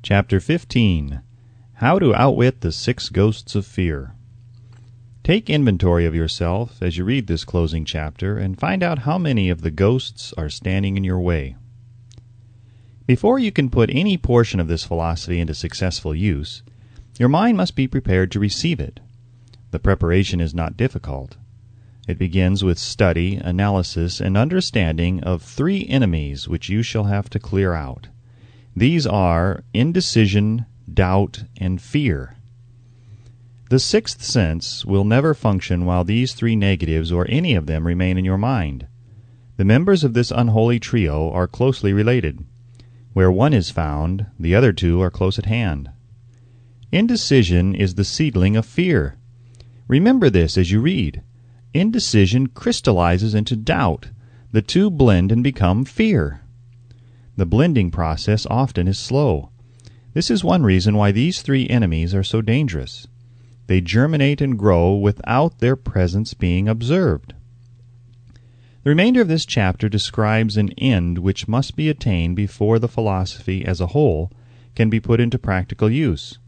Chapter 15. How to Outwit the 6 Ghosts of Fear. Take inventory of yourself as you read this closing chapter and find out how many of the ghosts are standing in your way. Before you can put any portion of this philosophy into successful use, your mind must be prepared to receive it. The preparation is not difficult. It begins with study, analysis, and understanding of 3 enemies which you shall have to clear out. These are indecision, doubt, and fear. The 6th sense will never function while these 3 negatives or any of them remain in your mind. The members of this unholy trio are closely related. Where one is found, the other 2 are close at hand. Indecision is the seedling of fear. Remember this as you read. Indecision crystallizes into doubt. The 2 blend and become fear. The blending process often is slow. This is one reason why these 3 enemies are so dangerous. They germinate and grow without their presence being observed. The remainder of this chapter describes an end which must be attained before the philosophy as a whole can be put into practical use.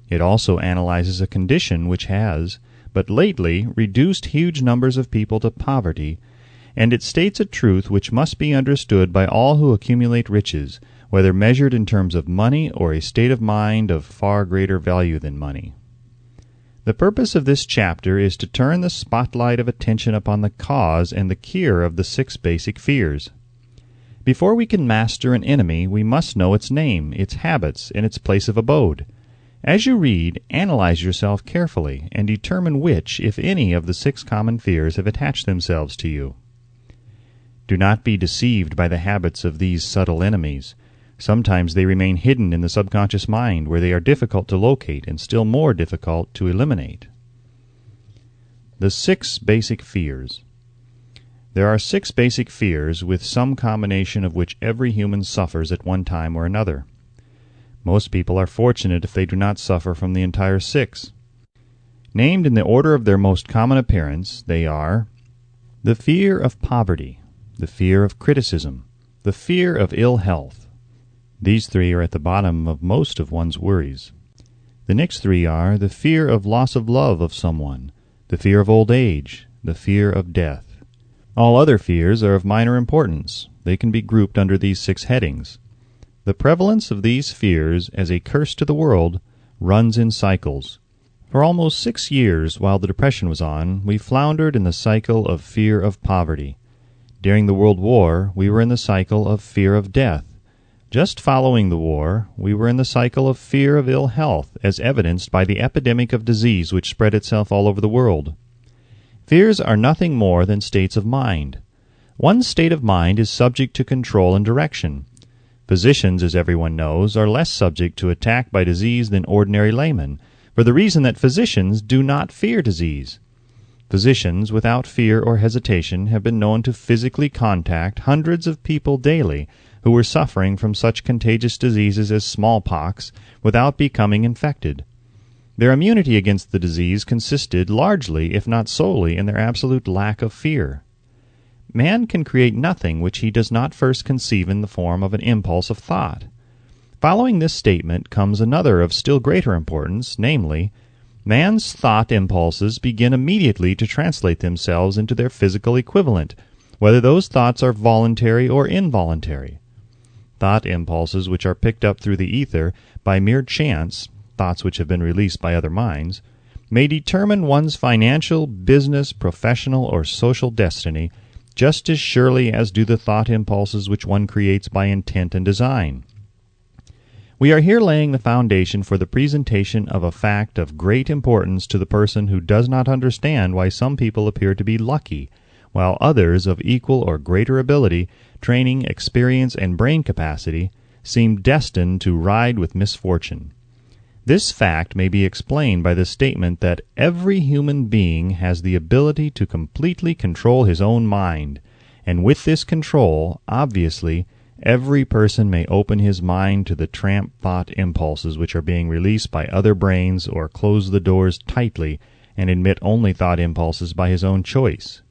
It also analyzes a condition which has, but lately, reduced huge numbers of people to poverty, and it states a truth which must be understood by all who accumulate riches, whether measured in terms of money or a state of mind of far greater value than money. The purpose of this chapter is to turn the spotlight of attention upon the cause and the cure of the 6 basic fears. Before we can master an enemy, we must know its name, its habits, and its place of abode. As you read, analyze yourself carefully and determine which, if any, of the 6 common fears have attached themselves to you. Do not be deceived by the habits of these subtle enemies. Sometimes they remain hidden in the subconscious mind, where they are difficult to locate and still more difficult to eliminate. The 6 basic fears. There are 6 basic fears, with some combination of which every human suffers at one time or another. Most people are fortunate if they do not suffer from the entire 6. Named in the order of their most common appearance, they are the fear of poverty, the fear of criticism, the fear of ill health. These 3 are at the bottom of most of one's worries. The next 3 are the fear of loss of love of someone, the fear of old age, the fear of death. All other fears are of minor importance. They can be grouped under these 6 headings. The prevalence of these fears as a curse to the world runs in cycles. For almost 6 years, while the Depression was on, we floundered in the cycle of fear of poverty. During the World War, we were in the cycle of fear of death. Just following the war, we were in the cycle of fear of ill health, as evidenced by the epidemic of disease which spread itself all over the world. Fears are nothing more than states of mind. One state of mind is subject to control and direction. Physicians, as everyone knows, are less subject to attack by disease than ordinary laymen, for the reason that physicians do not fear disease. Physicians, without fear or hesitation, have been known to physically contact hundreds of people daily who were suffering from such contagious diseases as smallpox without becoming infected. Their immunity against the disease consisted largely, if not solely, in their absolute lack of fear. Man can create nothing which he does not first conceive in the form of an impulse of thought. Following this statement comes another of still greater importance, namely, man's thought impulses begin immediately to translate themselves into their physical equivalent, whether those thoughts are voluntary or involuntary. Thought impulses which are picked up through the ether by mere chance, thoughts which have been released by other minds, may determine one's financial, business, professional, or social destiny just as surely as do the thought impulses which one creates by intent and design. We are here laying the foundation for the presentation of a fact of great importance to the person who does not understand why some people appear to be lucky, while others of equal or greater ability, training, experience, and brain capacity seem destined to ride with misfortune. This fact may be explained by the statement that every human being has the ability to completely control his own mind, and with this control, obviously, every person may open his mind to the tramp thought impulses which are being released by other brains, or close the doors tightly and admit only thought impulses by his own choice.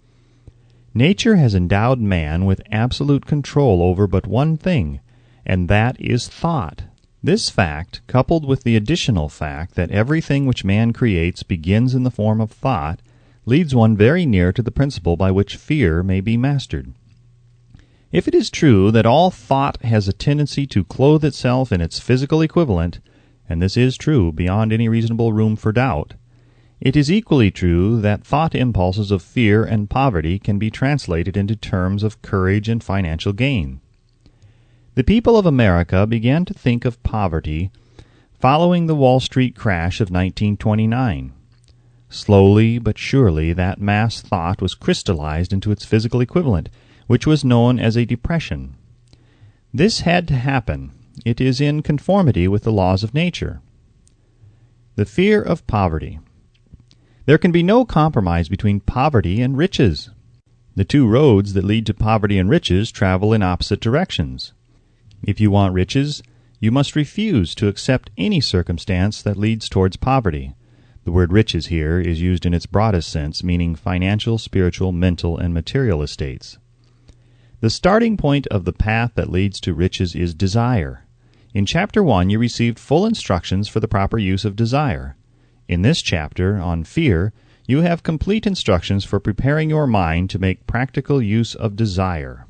Nature has endowed man with absolute control over but one thing, and that is thought. This fact, coupled with the additional fact that everything which man creates begins in the form of thought, leads one very near to the principle by which fear may be mastered. If it is true that all thought has a tendency to clothe itself in its physical equivalent, and this is true beyond any reasonable room for doubt, it is equally true that thought impulses of fear and poverty can be translated into terms of courage and financial gain. The people of America began to think of poverty following the Wall Street crash of 1929. Slowly but surely that mass thought was crystallized into its physical equivalent, which was known as a depression. This had to happen. It is in conformity with the laws of nature. The fear of poverty. There can be no compromise between poverty and riches. The two roads that lead to poverty and riches travel in opposite directions. If you want riches, you must refuse to accept any circumstance that leads towards poverty. The word riches here is used in its broadest sense, meaning financial, spiritual, mental, and material estates. The starting point of the path that leads to riches is desire. In Chapter 1, you received full instructions for the proper use of desire. In this chapter, on fear, you have complete instructions for preparing your mind to make practical use of desire.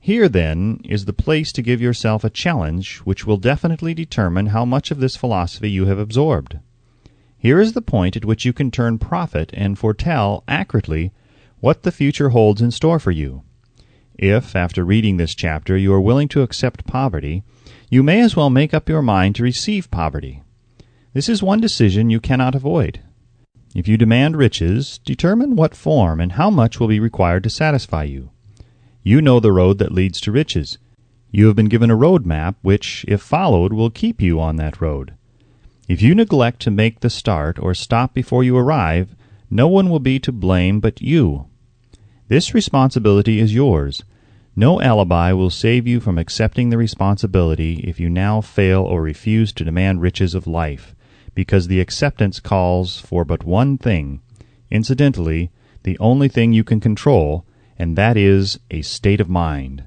Here, then, is the place to give yourself a challenge which will definitely determine how much of this philosophy you have absorbed. Here is the point at which you can turn prophet and foretell accurately what the future holds in store for you. If, after reading this chapter, you are willing to accept poverty, you may as well make up your mind to receive poverty. This is one decision you cannot avoid. If you demand riches, determine what form and how much will be required to satisfy you. You know the road that leads to riches. You have been given a road map which, if followed, will keep you on that road. If you neglect to make the start or stop before you arrive, no one will be to blame but you. This responsibility is yours. No alibi will save you from accepting the responsibility if you now fail or refuse to demand riches of life, because the acceptance calls for but one thing, incidentally, the only thing you can control, and that is a state of mind.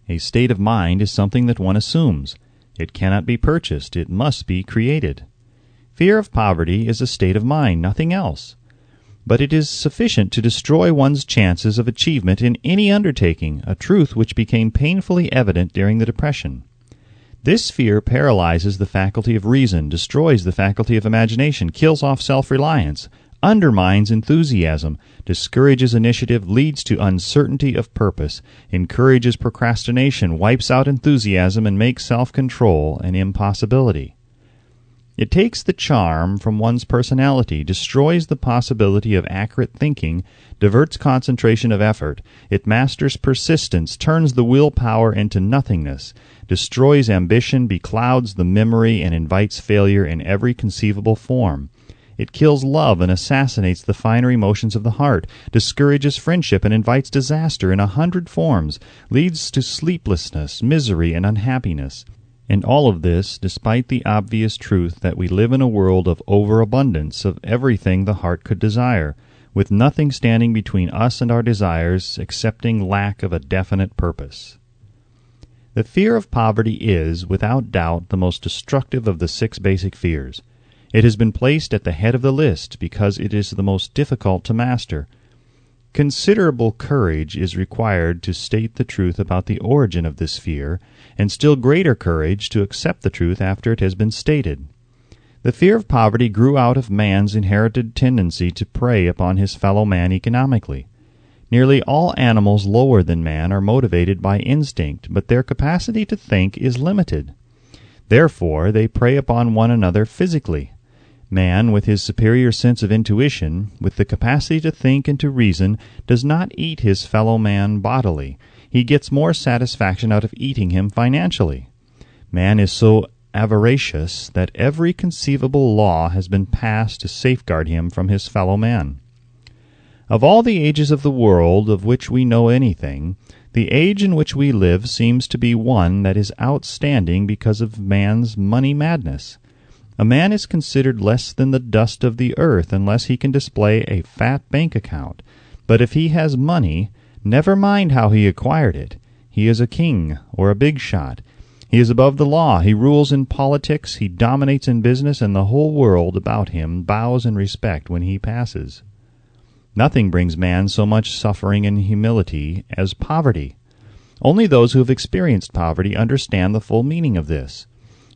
A state of mind is something that one assumes. It cannot be purchased. It must be created. Fear of poverty is a state of mind, nothing else. But it is sufficient to destroy one's chances of achievement in any undertaking, a truth which became painfully evident during the Depression. This fear paralyzes the faculty of reason, destroys the faculty of imagination, kills off self-reliance, undermines enthusiasm, discourages initiative, leads to uncertainty of purpose, encourages procrastination, wipes out enthusiasm, and makes self-control an impossibility. It takes the charm from one's personality, destroys the possibility of accurate thinking, diverts concentration of effort, it masters persistence, turns the willpower into nothingness, destroys ambition, beclouds the memory, and invites failure in every conceivable form. It kills love and assassinates the finer emotions of the heart, discourages friendship and invites disaster in 100 forms, leads to sleeplessness, misery, and unhappiness. And all of this despite the obvious truth that we live in a world of overabundance of everything the heart could desire, with nothing standing between us and our desires excepting lack of a definite purpose. The fear of poverty is, without doubt, the most destructive of the 6 basic fears. It has been placed at the head of the list because it is the most difficult to master. Considerable courage is required to state the truth about the origin of this fear, and still greater courage to accept the truth after it has been stated. The fear of poverty grew out of man's inherited tendency to prey upon his fellow man economically. Nearly all animals lower than man are motivated by instinct, but their capacity to think is limited. Therefore, they prey upon one another physically. Man, with his superior sense of intuition, with the capacity to think and to reason, does not eat his fellow man bodily. He gets more satisfaction out of eating him financially. Man is so avaricious that every conceivable law has been passed to safeguard him from his fellow man. Of all the ages of the world of which we know anything, the age in which we live seems to be one that is outstanding because of man's money madness. A man is considered less than the dust of the earth unless he can display a fat bank account. But if he has money, never mind how he acquired it. He is a king or a big shot. He is above the law. He rules in politics. He dominates in business, and the whole world about him bows in respect when he passes. Nothing brings man so much suffering and humility as poverty. Only those who have experienced poverty understand the full meaning of this.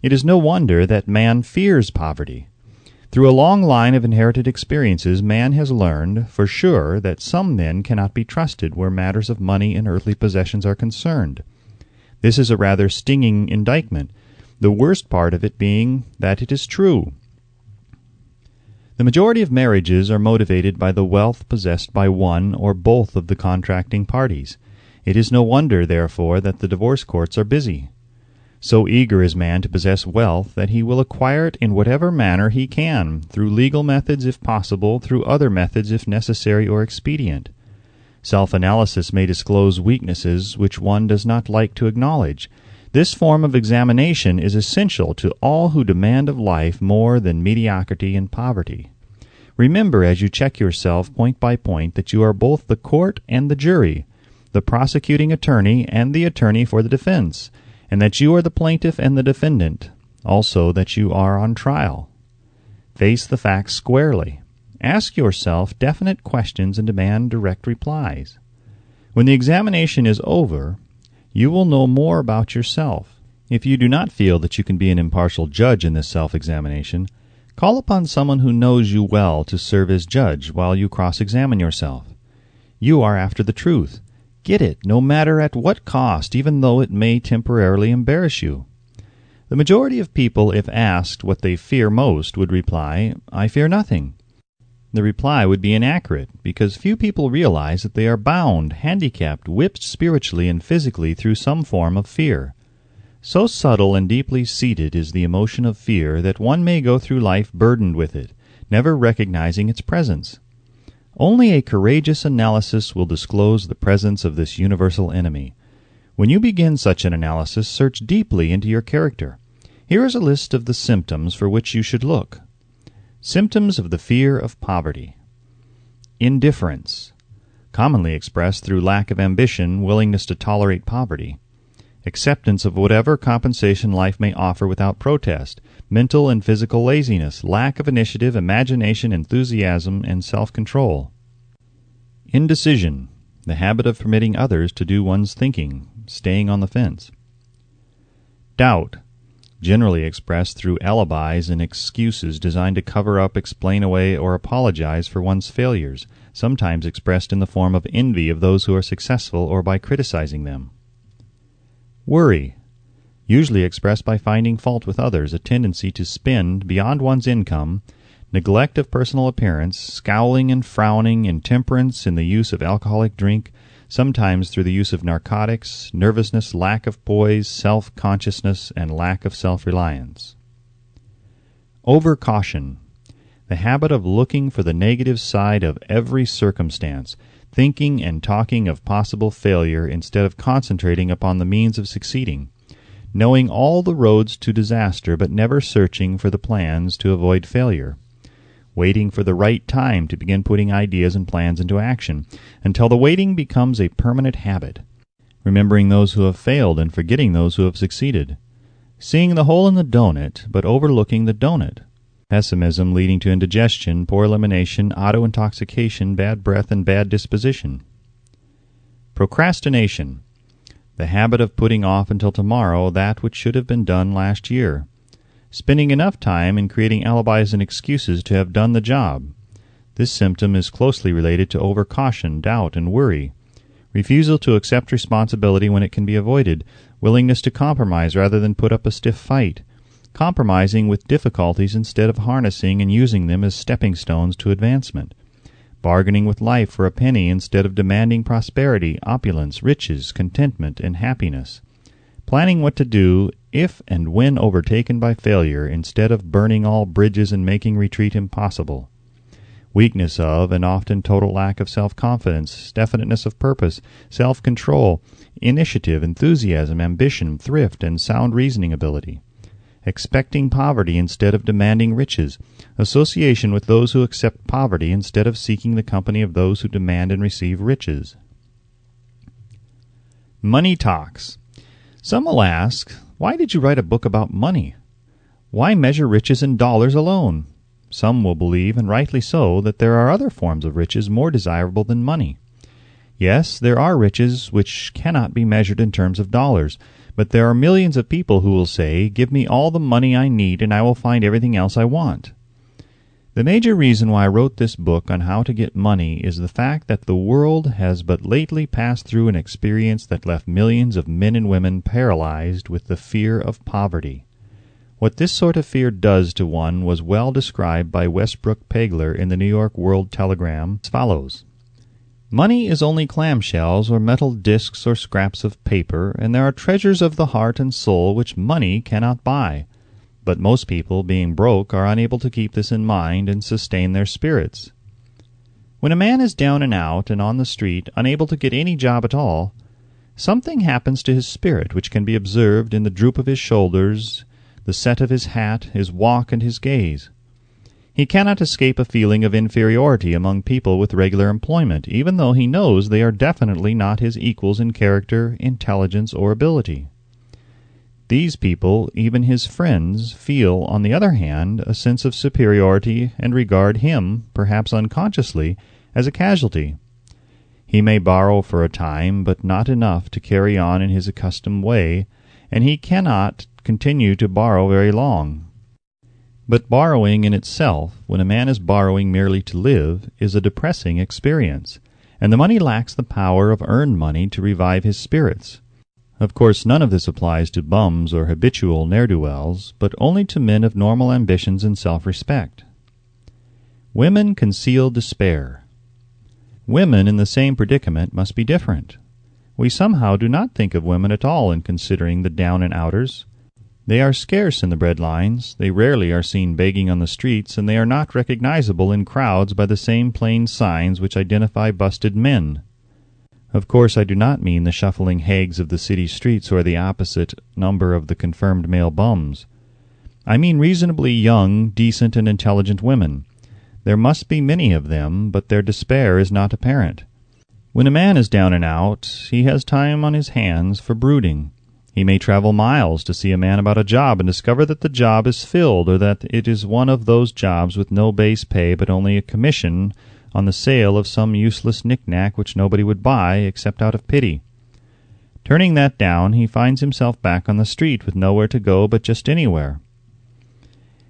It is no wonder that man fears poverty. Through a long line of inherited experiences, man has learned, for sure, that some men cannot be trusted where matters of money and earthly possessions are concerned. This is a rather stinging indictment, the worst part of it being that it is true. The majority of marriages are motivated by the wealth possessed by one or both of the contracting parties. It is no wonder, therefore, that the divorce courts are busy. So eager is man to possess wealth that he will acquire it in whatever manner he can, through legal methods if possible, through other methods if necessary or expedient. Self-analysis may disclose weaknesses which one does not like to acknowledge. This form of examination is essential to all who demand of life more than mediocrity and poverty. Remember as you check yourself point by point that you are both the court and the jury, the prosecuting attorney and the attorney for the defense, and that you are the plaintiff and the defendant, also that you are on trial. Face the facts squarely. Ask yourself definite questions and demand direct replies. When the examination is over, you will know more about yourself. If you do not feel that you can be an impartial judge in this self-examination, call upon someone who knows you well to serve as judge while you cross-examine yourself. You are after the truth. Get it, no matter at what cost, even though it may temporarily embarrass you. The majority of people, if asked what they fear most, would reply, "I fear nothing." The reply would be inaccurate, because few people realize that they are bound, handicapped, whipped spiritually and physically through some form of fear. So subtle and deeply seated is the emotion of fear that one may go through life burdened with it, never recognizing its presence. Only a courageous analysis will disclose the presence of this universal enemy. When you begin such an analysis, search deeply into your character. Here is a list of the symptoms for which you should look. Symptoms of the fear of poverty. Indifference, commonly expressed through lack of ambition, willingness to tolerate poverty. Acceptance of whatever compensation life may offer without protest, mental and physical laziness, lack of initiative, imagination, enthusiasm, and self-control. Indecision, the habit of permitting others to do one's thinking, staying on the fence. Doubt, generally expressed through alibis and excuses designed to cover up, explain away, or apologize for one's failures, sometimes expressed in the form of envy of those who are successful or by criticizing them. Worry, usually expressed by finding fault with others, a tendency to spend beyond one's income, neglect of personal appearance, scowling and frowning, intemperance in the use of alcoholic drink, sometimes through the use of narcotics, nervousness, lack of poise, self-consciousness, and lack of self-reliance. Overcaution, the habit of looking for the negative side of every circumstance, thinking and talking of possible failure instead of concentrating upon the means of succeeding, knowing all the roads to disaster but never searching for the plans to avoid failure, waiting for the right time to begin putting ideas and plans into action, until the waiting becomes a permanent habit, remembering those who have failed and forgetting those who have succeeded, seeing the hole in the donut but overlooking the donut, pessimism leading to indigestion, poor elimination, auto-intoxication, bad breath, and bad disposition. Procrastination, the habit of putting off until tomorrow that which should have been done last year, spending enough time in creating alibis and excuses to have done the job. This symptom is closely related to overcaution, doubt, and worry, refusal to accept responsibility when it can be avoided, willingness to compromise rather than put up a stiff fight, compromising with difficulties instead of harnessing and using them as stepping stones to advancement, bargaining with life for a penny instead of demanding prosperity, opulence, riches, contentment, and happiness, planning what to do if and when overtaken by failure instead of burning all bridges and making retreat impossible, weakness of and often total lack of self-confidence, definiteness of purpose, self-control, initiative, enthusiasm, ambition, thrift, and sound reasoning ability, expecting poverty instead of demanding riches, association with those who accept poverty instead of seeking the company of those who demand and receive riches. Money talks. Some will ask, Why did you write a book about money? Why measure riches in dollars alone? Some will believe, and rightly so, that there are other forms of riches more desirable than money. Yes, there are riches which cannot be measured in terms of dollars, but there are millions of people who will say, "Give me all the money I need and I will find everything else I want." The major reason why I wrote this book on how to get money is the fact that the world has but lately passed through an experience that left millions of men and women paralyzed with the fear of poverty. What this sort of fear does to one was well described by Westbrook Pegler in the New York World Telegram as follows. Money is only clamshells or metal discs or scraps of paper, and there are treasures of the heart and soul which money cannot buy. But most people, being broke, are unable to keep this in mind and sustain their spirits. When a man is down and out and on the street, unable to get any job at all, something happens to his spirit which can be observed in the droop of his shoulders, the set of his hat, his walk, and his gaze. He cannot escape a feeling of inferiority among people with regular employment, even though he knows they are definitely not his equals in character, intelligence, or ability. These people, even his friends, feel, on the other hand, a sense of superiority and regard him, perhaps unconsciously, as a casualty. He may borrow for a time, but not enough to carry on in his accustomed way, and he cannot continue to borrow very long. But borrowing in itself, when a man is borrowing merely to live, is a depressing experience, and the money lacks the power of earned money to revive his spirits. Of course, none of this applies to bums or habitual ne'er-do-wells, but only to men of normal ambitions and self-respect. Women conceal despair. Women in the same predicament must be different. We somehow do not think of women at all in considering the down-and-outers. They are scarce in the bread lines, they rarely are seen begging on the streets, and they are not recognizable in crowds by the same plain signs which identify busted men. Of course, I do not mean the shuffling hags of the city streets or the opposite number of the confirmed male bums. I mean reasonably young, decent, and intelligent women. There must be many of them, but their despair is not apparent. When a man is down and out, he has time on his hands for brooding. He may travel miles to see a man about a job and discover that the job is filled, or that it is one of those jobs with no base pay but only a commission on the sale of some useless knick-knack which nobody would buy except out of pity. Turning that down, he finds himself back on the street with nowhere to go but just anywhere.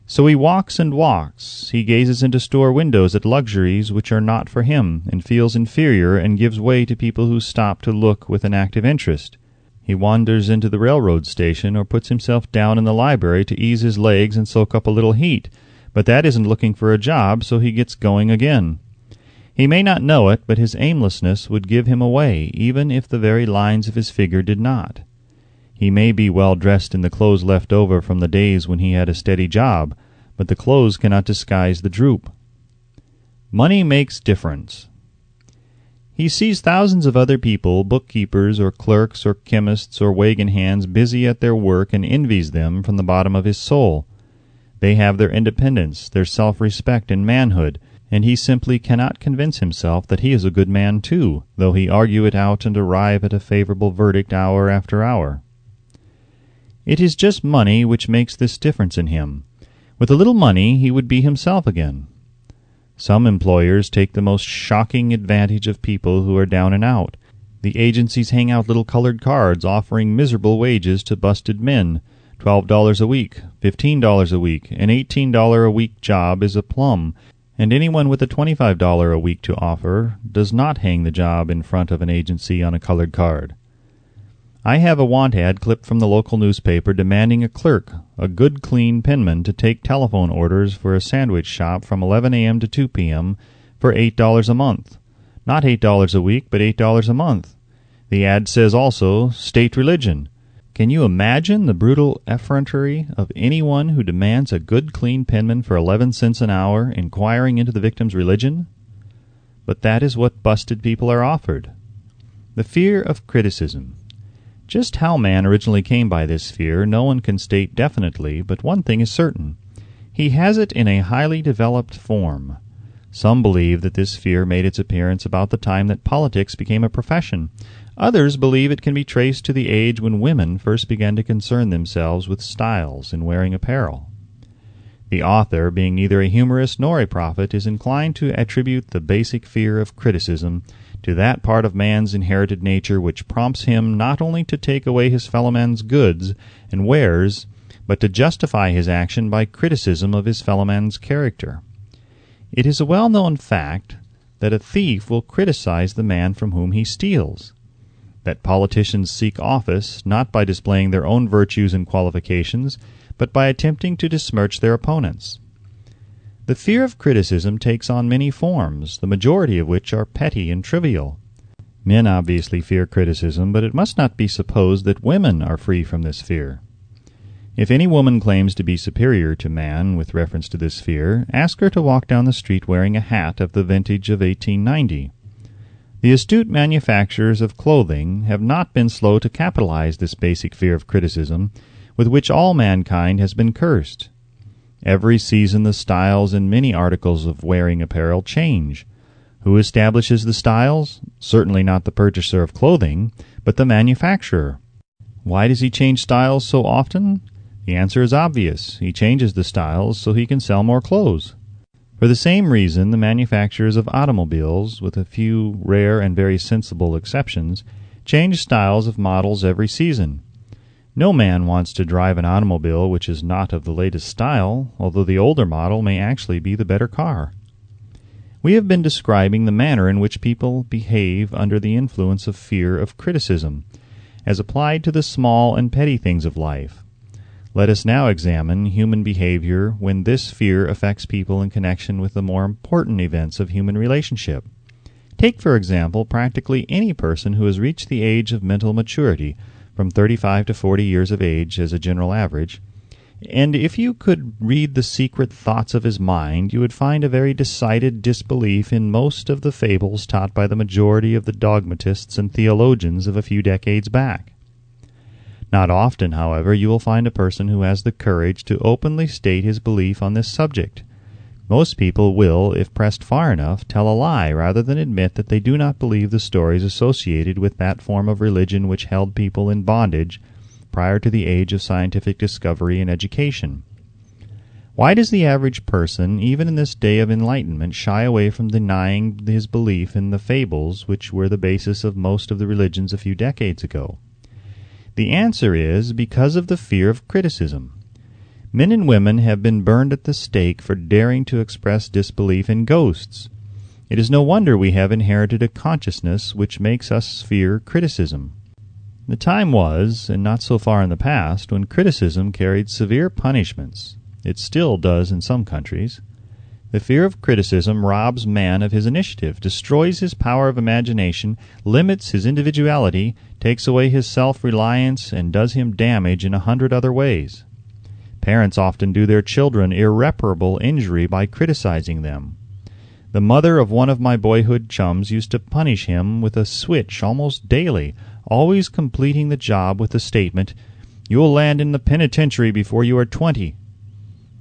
So he walks and walks. He gazes into store windows at luxuries which are not for him, and feels inferior and gives way to people who stop to look with an active interest. He wanders into the railroad station or puts himself down in the library to ease his legs and soak up a little heat, but that isn't looking for a job, so he gets going again. He may not know it, but his aimlessness would give him away, even if the very lines of his figure did not. He may be well dressed in the clothes left over from the days when he had a steady job, but the clothes cannot disguise the droop. Money makes difference. He sees thousands of other people, bookkeepers or clerks or chemists or wagon hands, busy at their work, and envies them from the bottom of his soul. They have their independence, their self-respect and manhood, and he simply cannot convince himself that he is a good man too, though he argue it out and arrive at a favorable verdict hour after hour. It is just money which makes this difference in him. With a little money he would be himself again. Some employers take the most shocking advantage of people who are down and out. The agencies hang out little colored cards offering miserable wages to busted men. $12 a week, $15 a week, an $18 a week job is a plum, and anyone with a $25 a week to offer does not hang the job in front of an agency on a colored card. I have a want ad clipped from the local newspaper demanding a clerk, a good clean penman, to take telephone orders for a sandwich shop from 11 a.m. to 2 p.m. for $8 a month. Not $8 a week, but $8 a month. The ad says also, state religion. Can you imagine the brutal effrontery of anyone who demands a good clean penman for 11 cents an hour, inquiring into the victim's religion? But that is what busted people are offered. The fear of criticism. Just how man originally came by this fear no one can state definitely, but one thing is certain. He has it in a highly developed form. Some believe that this fear made its appearance about the time that politics became a profession. Others believe it can be traced to the age when women first began to concern themselves with styles in wearing apparel. The author, being neither a humorist nor a prophet, is inclined to attribute the basic fear of criticism to that part of man's inherited nature which prompts him not only to take away his fellow man's goods and wares, but to justify his action by criticism of his fellow man's character. It is a well-known fact that a thief will criticize the man from whom he steals, that politicians seek office not by displaying their own virtues and qualifications, but by attempting to besmirch their opponents. The fear of criticism takes on many forms, the majority of which are petty and trivial. Men obviously fear criticism, but it must not be supposed that women are free from this fear. If any woman claims to be superior to man with reference to this fear, ask her to walk down the street wearing a hat of the vintage of 1890. The astute manufacturers of clothing have not been slow to capitalize this basic fear of criticism, with which all mankind has been cursed. Every season the styles in many articles of wearing apparel change. Who establishes the styles? Certainly not the purchaser of clothing, but the manufacturer. Why does he change styles so often? The answer is obvious. He changes the styles so he can sell more clothes. For the same reason, the manufacturers of automobiles, with a few rare and very sensible exceptions, change styles of models every season. No man wants to drive an automobile which is not of the latest style, although the older model may actually be the better car. We have been describing the manner in which people behave under the influence of fear of criticism, as applied to the small and petty things of life. Let us now examine human behavior when this fear affects people in connection with the more important events of human relationship. Take, for example, practically any person who has reached the age of mental maturity, from 35 to 40 years of age as a general average, and if you could read the secret thoughts of his mind, you would find a very decided disbelief in most of the fables taught by the majority of the dogmatists and theologians of a few decades back. Not often, however, you will find a person who has the courage to openly state his belief on this subject. Most people will, if pressed far enough, tell a lie rather than admit that they do not believe the stories associated with that form of religion which held people in bondage prior to the age of scientific discovery and education. Why does the average person, even in this day of enlightenment, shy away from denying his belief in the fables which were the basis of most of the religions a few decades ago? The answer is because of the fear of criticism. Men and women have been burned at the stake for daring to express disbelief in ghosts. It is no wonder we have inherited a consciousness which makes us fear criticism. The time was, and not so far in the past, when criticism carried severe punishments. It still does in some countries. The fear of criticism robs man of his initiative, destroys his power of imagination, limits his individuality, takes away his self-reliance, and does him damage in 100 other ways. Parents often do their children irreparable injury by criticizing them. The mother of one of my boyhood chums used to punish him with a switch almost daily, always completing the job with the statement, "You'll land in the penitentiary before you are 20.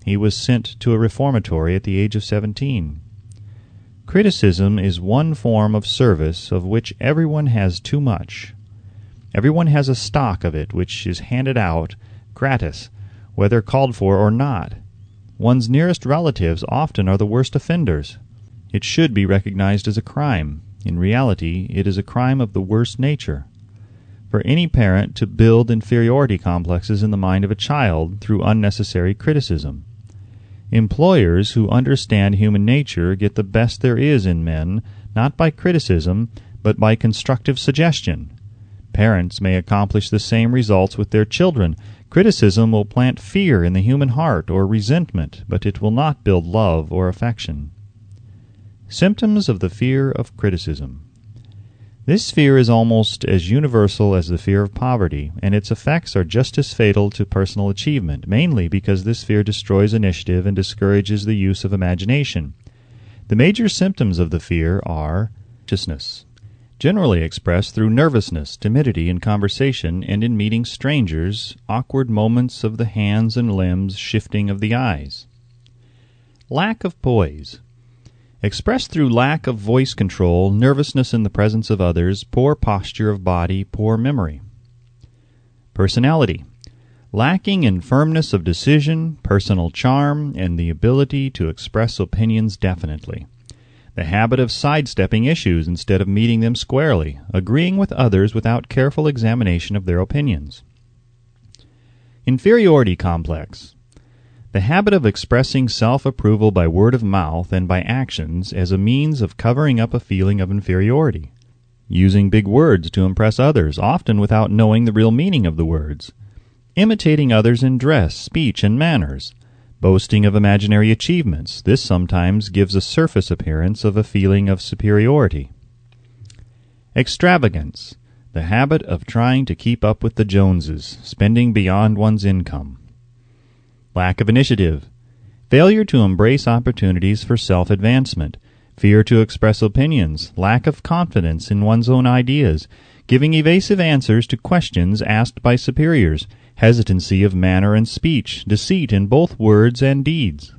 He was sent to a reformatory at the age of 17. Criticism is one form of service of which everyone has too much. Everyone has a stock of it which is handed out gratis, whether called for or not. One's nearest relatives often are the worst offenders. It should be recognized as a crime. In reality, it is a crime of the worst nature. For any parent to build inferiority complexes in the mind of a child through unnecessary criticism. Employers who understand human nature get the best there is in men, not by criticism, but by constructive suggestion. Parents may accomplish the same results with their children. Criticism will plant fear in the human heart or resentment, but it will not build love or affection. Symptoms of the fear of criticism. This fear is almost as universal as the fear of poverty, and its effects are just as fatal to personal achievement, mainly because this fear destroys initiative and discourages the use of imagination. The major symptoms of the fear are anxiousness, generally expressed through nervousness, timidity in conversation and in meeting strangers, awkward moments of the hands and limbs, shifting of the eyes. Lack of poise. expressed through lack of voice control, nervousness in the presence of others, poor posture of body, poor memory. Personality. Lacking in firmness of decision, personal charm, and the ability to express opinions definitely. The habit of sidestepping issues instead of meeting them squarely, agreeing with others without careful examination of their opinions. Inferiority complex. The habit of expressing self-approval by word of mouth and by actions as a means of covering up a feeling of inferiority. Using big words to impress others, often without knowing the real meaning of the words. Imitating others in dress, speech, and manners. Boasting of imaginary achievements. This sometimes gives a surface appearance of a feeling of superiority. Extravagance. The habit of trying to keep up with the Joneses, spending beyond one's income. Lack of initiative. Failure to embrace opportunities for self-advancement. Fear to express opinions. Lack of confidence in one's own ideas. Giving evasive answers to questions asked by superiors. Hesitancy of manner and speech, deceit in both words and deeds.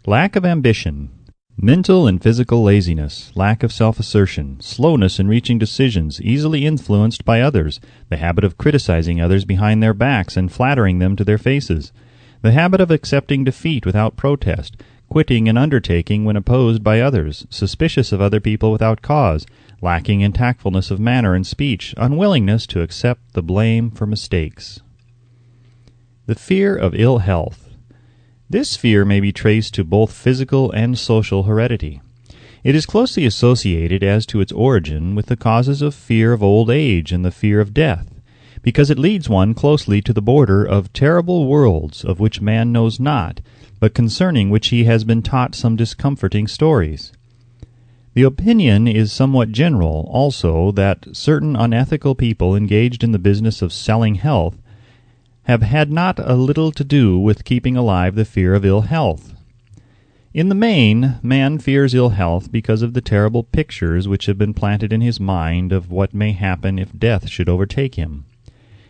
Lack of ambition. Mental and physical laziness, lack of self-assertion, slowness in reaching decisions, easily influenced by others, the habit of criticizing others behind their backs and flattering them to their faces, the habit of accepting defeat without protest, quitting an undertaking when opposed by others, suspicious of other people without cause, lacking in tactfulness of manner and speech, unwillingness to accept the blame for mistakes. The fear of ill health. This fear may be traced to both physical and social heredity. It is closely associated as to its origin with the causes of fear of old age and the fear of death, because it leads one closely to the border of terrible worlds of which man knows not, but concerning which he has been taught some discomforting stories. The opinion is somewhat general, also, that certain unethical people engaged in the business of selling health have had not a little to do with keeping alive the fear of ill health. In the main, man fears ill health because of the terrible pictures which have been planted in his mind of what may happen if death should overtake him.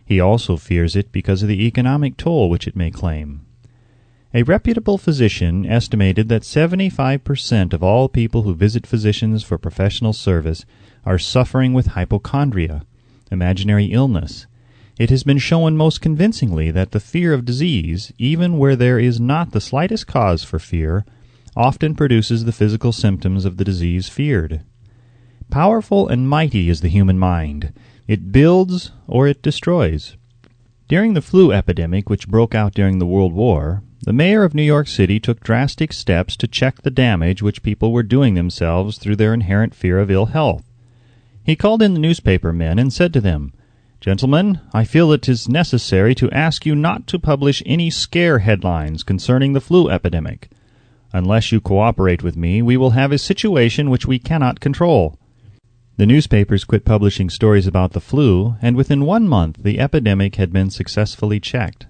He also fears it because of the economic toll which it may claim. A reputable physician estimated that 75% of all people who visit physicians for professional service are suffering with hypochondria, imaginary illness. It has been shown most convincingly that the fear of disease, even where there is not the slightest cause for fear, often produces the physical symptoms of the disease feared. Powerful and mighty is the human mind. It builds or it destroys. During the flu epidemic which broke out during the World War, the mayor of New York City took drastic steps to check the damage which people were doing themselves through their inherent fear of ill health. He called in the newspaper men and said to them, "Gentlemen, I feel it is necessary to ask you not to publish any scare headlines concerning the flu epidemic. Unless you cooperate with me, we will have a situation which we cannot control." The newspapers quit publishing stories about the flu, and within 1 month the epidemic had been successfully checked.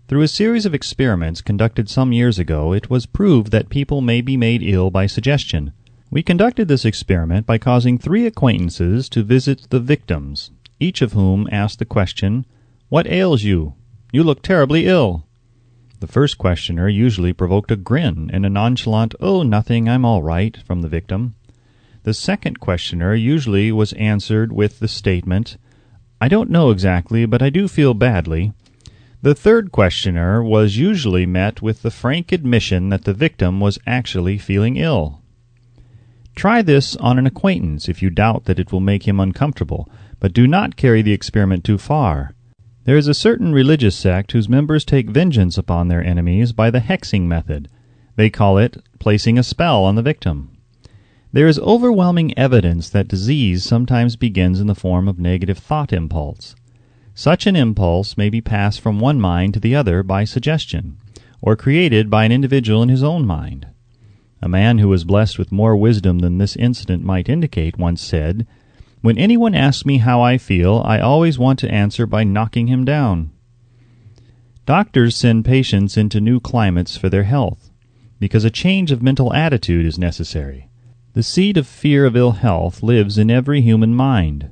Through a series of experiments conducted some years ago, it was proved that people may be made ill by suggestion. We conducted this experiment by causing 3 acquaintances to visit the victims, each of whom asked the question, "What ails you? You look terribly ill." The first questioner usually provoked a grin and a nonchalant, "Oh, nothing, I'm all right," from the victim. The second questioner usually was answered with the statement, "I don't know exactly, but I do feel badly." The third questioner was usually met with the frank admission that the victim was actually feeling ill. Try this on an acquaintance if you doubt that it will make him uncomfortable, but do not carry the experiment too far. There is a certain religious sect whose members take vengeance upon their enemies by the hexing method. They call it placing a spell on the victim. There is overwhelming evidence that disease sometimes begins in the form of negative thought impulse. Such an impulse may be passed from one mind to the other by suggestion, or created by an individual in his own mind. A man who was blessed with more wisdom than this incident might indicate once said, "When anyone asks me how I feel, I always want to answer by knocking him down." Doctors send patients into new climates for their health, because a change of mental attitude is necessary. The seed of fear of ill health lives in every human mind.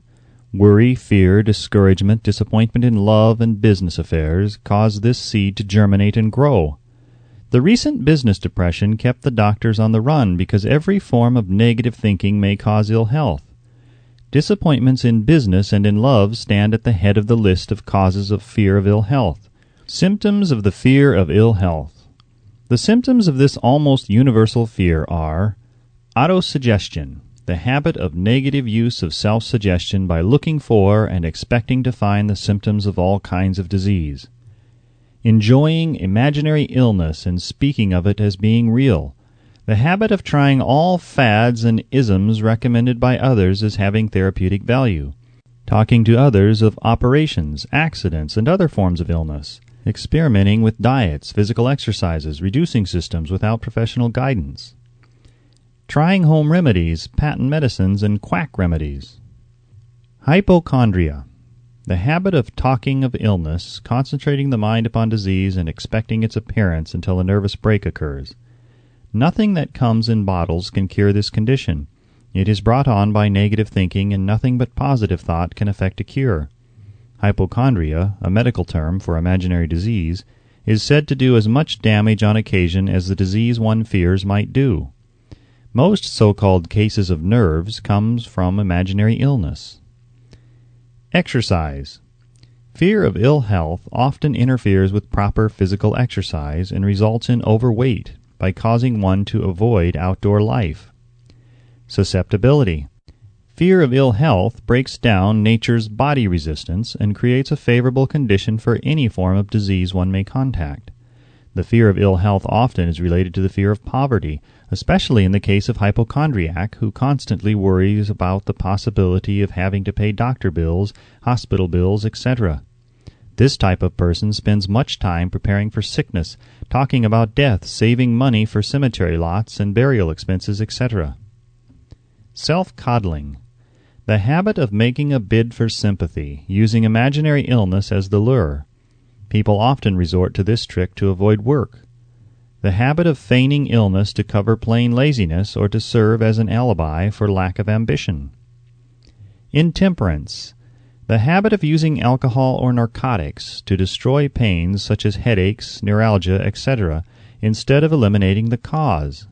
Worry, fear, discouragement, disappointment in love and business affairs cause this seed to germinate and grow. The recent business depression kept the doctors on the run because every form of negative thinking may cause ill health. Disappointments in business and in love stand at the head of the list of causes of fear of ill health. Symptoms of the fear of ill health. The symptoms of this almost universal fear are autosuggestion, the habit of negative use of self-suggestion by looking for and expecting to find the symptoms of all kinds of disease. Enjoying imaginary illness and speaking of it as being real. The habit of trying all fads and isms recommended by others as having therapeutic value. Talking to others of operations, accidents, and other forms of illness. Experimenting with diets, physical exercises, reducing systems without professional guidance. Trying home remedies, patent medicines, and quack remedies. Hypochondria. The habit of talking of illness, concentrating the mind upon disease, and expecting its appearance until a nervous break occurs. Nothing that comes in bottles can cure this condition. It is brought on by negative thinking, and nothing but positive thought can effect a cure. Hypochondria, a medical term for imaginary disease, is said to do as much damage on occasion as the disease one fears might do. Most so-called cases of nerves comes from imaginary illness. Exercise. Fear of ill health often interferes with proper physical exercise and results in overweight by causing one to avoid outdoor life. Susceptibility. Fear of ill health breaks down nature's body resistance and creates a favorable condition for any form of disease one may contact. The fear of ill health often is related to the fear of poverty, especially in the case of hypochondriac who constantly worries about the possibility of having to pay doctor bills, hospital bills, etc. This type of person spends much time preparing for sickness, talking about death, saving money for cemetery lots and burial expenses, etc. Self-coddling. The habit of making a bid for sympathy, using imaginary illness as the lure. People often resort to this trick to avoid work. The habit of feigning illness to cover plain laziness or to serve as an alibi for lack of ambition. Intemperance. The habit of using alcohol or narcotics to destroy pains such as headaches, neuralgia, etc., instead of eliminating the cause.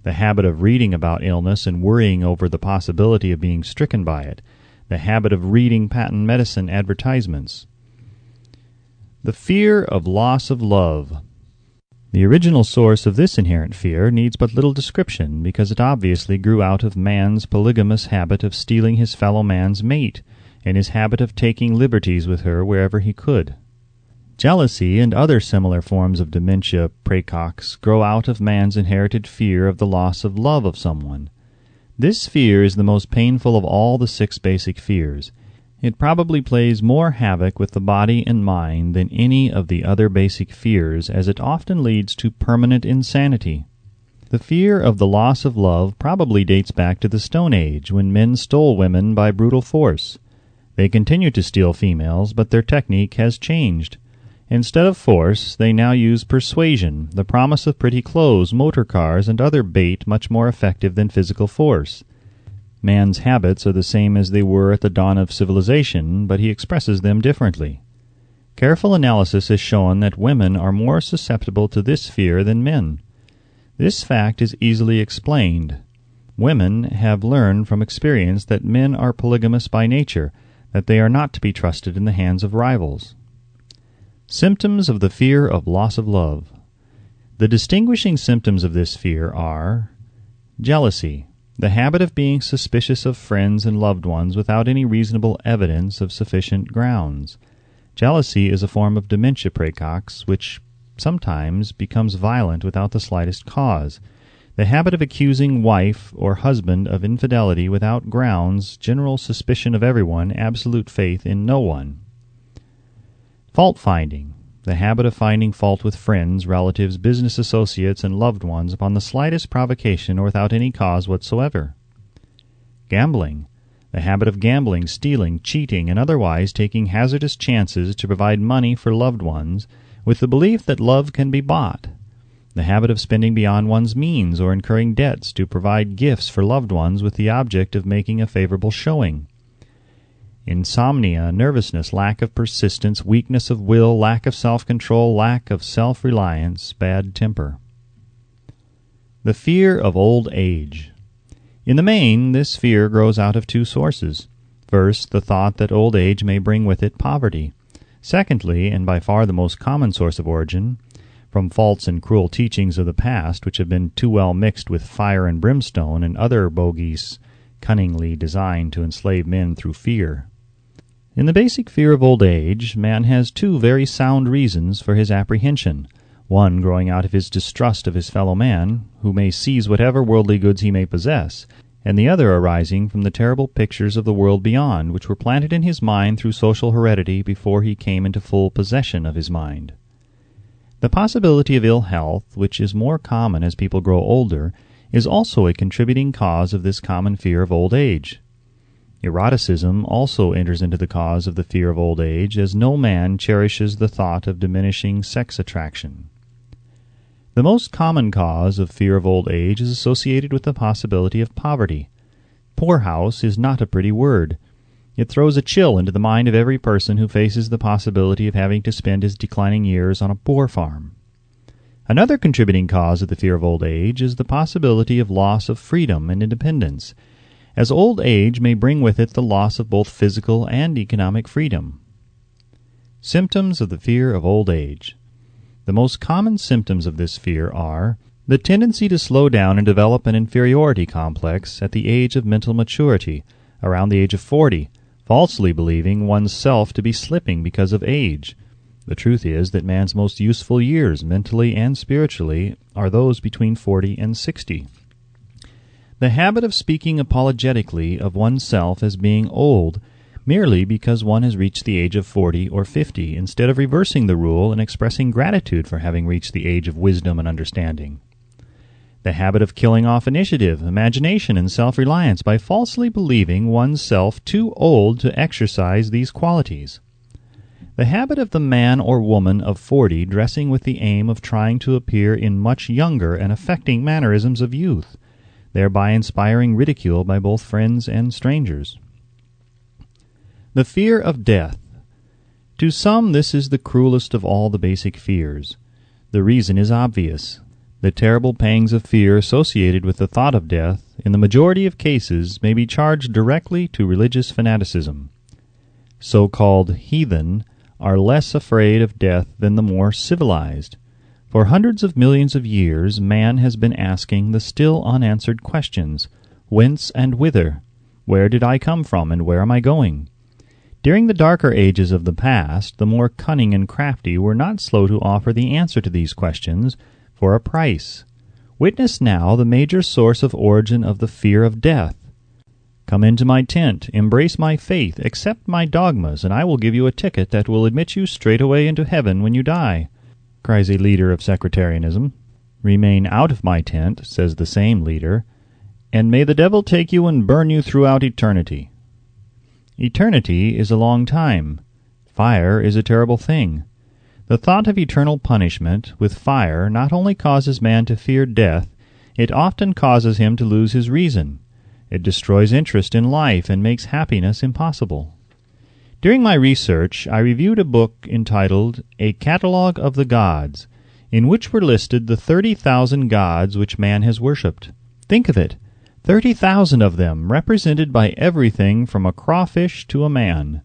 The habit of reading about illness and worrying over the possibility of being stricken by it. The habit of reading patent medicine advertisements. The fear of loss of love. The original source of this inherent fear needs but little description because it obviously grew out of man's polygamous habit of stealing his fellow man's mate and his habit of taking liberties with her wherever he could. Jealousy and other similar forms of dementia praecox grow out of man's inherited fear of the loss of love of someone. This fear is the most painful of all the 6 basic fears. It probably plays more havoc with the body and mind than any of the other basic fears, as it often leads to permanent insanity. The fear of the loss of love probably dates back to the Stone Age, when men stole women by brutal force. They continue to steal females, but their technique has changed. Instead of force, they now use persuasion, the promise of pretty clothes, motor cars, and other bait much more effective than physical force. Man's habits are the same as they were at the dawn of civilization, but he expresses them differently. Careful analysis has shown that women are more susceptible to this fear than men. This fact is easily explained. Women have learned from experience that men are polygamous by nature, that they are not to be trusted in the hands of rivals. Symptoms of the fear of loss of love. The distinguishing symptoms of this fear are jealousy, the habit of being suspicious of friends and loved ones without any reasonable evidence of sufficient grounds. Jealousy is a form of dementia praecox, which sometimes becomes violent without the slightest cause. The habit of accusing wife or husband of infidelity without grounds, general suspicion of everyone, absolute faith in no one. Fault-finding, the habit of finding fault with friends, relatives, business associates, and loved ones upon the slightest provocation or without any cause whatsoever. Gambling, the habit of gambling, stealing, cheating, and otherwise taking hazardous chances to provide money for loved ones with the belief that love can be bought. The habit of spending beyond one's means or incurring debts to provide gifts for loved ones with the object of making a favorable showing. insomnia, nervousness, lack of persistence, weakness of will, lack of self-control, lack of self-reliance, bad temper. The fear of old age. In the main, this fear grows out of two sources. First, the thought that old age may bring with it poverty. Secondly, and by far the most common source of origin, from false and cruel teachings of the past which have been too well mixed with fire and brimstone and other bogies cunningly designed to enslave men through fear. In the basic fear of old age, man has two very sound reasons for his apprehension, one growing out of his distrust of his fellow man, who may seize whatever worldly goods he may possess, and the other arising from the terrible pictures of the world beyond, which were planted in his mind through social heredity before he came into full possession of his mind. The possibility of ill health, which is more common as people grow older, is also a contributing cause of this common fear of old age. Eroticism also enters into the cause of the fear of old age, as no man cherishes the thought of diminishing sex attraction. The most common cause of fear of old age is associated with the possibility of poverty. Poorhouse is not a pretty word. It throws a chill into the mind of every person who faces the possibility of having to spend his declining years on a poor farm. Another contributing cause of the fear of old age is the possibility of loss of freedom and independence, as old age may bring with it the loss of both physical and economic freedom. Symptoms of the fear of old age. The most common symptoms of this fear are the tendency to slow down and develop an inferiority complex at the age of mental maturity, around the age of 40, falsely believing one's self to be slipping because of age. The truth is that man's most useful years, mentally and spiritually, are those between 40 and 60. The habit of speaking apologetically of oneself as being old merely because one has reached the age of 40 or 50, instead of reversing the rule and expressing gratitude for having reached the age of wisdom and understanding. The habit of killing off initiative, imagination, and self-reliance by falsely believing one's self too old to exercise these qualities. The habit of the man or woman of 40 dressing with the aim of trying to appear in much younger and affecting mannerisms of youth, thereby inspiring ridicule by both friends and strangers. The fear of death. To some, this is the cruelest of all the basic fears. The reason is obvious. The terrible pangs of fear associated with the thought of death, in the majority of cases, may be charged directly to religious fanaticism. So-called heathen are less afraid of death than the more civilized. For hundreds of millions of years, man has been asking the still unanswered questions: whence and whither? Where did I come from, and where am I going? During the darker ages of the past, the more cunning and crafty were not slow to offer the answer to these questions for a price. Witness now the major source of origin of the fear of death. Come into my tent, embrace my faith, accept my dogmas, and I will give you a ticket that will admit you straightway into heaven when you die, cries a leader of sectarianism. Remain out of my tent, says the same leader, and may the devil take you and burn you throughout eternity. Eternity is a long time. Fire is a terrible thing. The thought of eternal punishment with fire not only causes man to fear death, it often causes him to lose his reason. It destroys interest in life and makes happiness impossible. During my research, I reviewed a book entitled A Catalogue of the Gods, in which were listed the 30,000 gods which man has worshipped. Think of it! 30,000 of them, represented by everything from a crawfish to a man.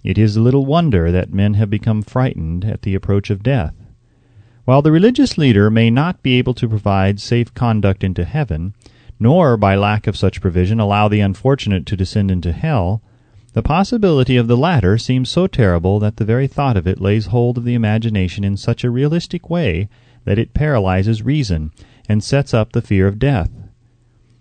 It is little wonder that men have become frightened at the approach of death. While the religious leader may not be able to provide safe conduct into heaven, nor by lack of such provision allow the unfortunate to descend into hell, the possibility of the latter seems so terrible that the very thought of it lays hold of the imagination in such a realistic way that it paralyzes reason and sets up the fear of death.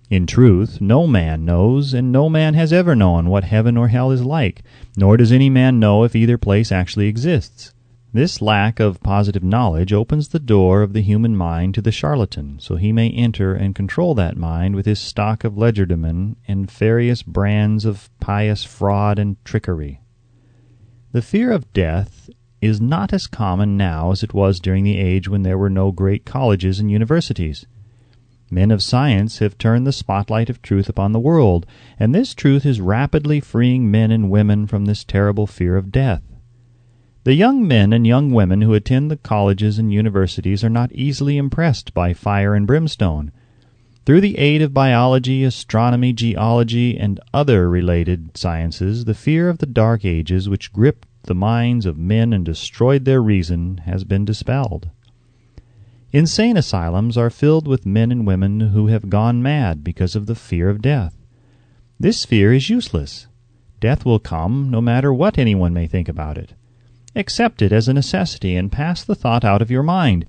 In truth, no man knows, and no man has ever known what heaven or hell is like, nor does any man know if either place actually exists. This lack of positive knowledge opens the door of the human mind to the charlatan, so he may enter and control that mind with his stock of legerdemain and various brands of pious fraud and trickery. The fear of death is not as common now as it was during the age when there were no great colleges and universities. Men of science have turned the spotlight of truth upon the world, and this truth is rapidly freeing men and women from this terrible fear of death. The young men and young women who attend the colleges and universities are not easily impressed by fire and brimstone. Through the aid of biology, astronomy, geology, and other related sciences, the fear of the Dark Ages, which gripped the minds of men and destroyed their reason, has been dispelled. Insane asylums are filled with men and women who have gone mad because of the fear of death. This fear is useless. Death will come, no matter what anyone may think about it. Accept it as a necessity and pass the thought out of your mind.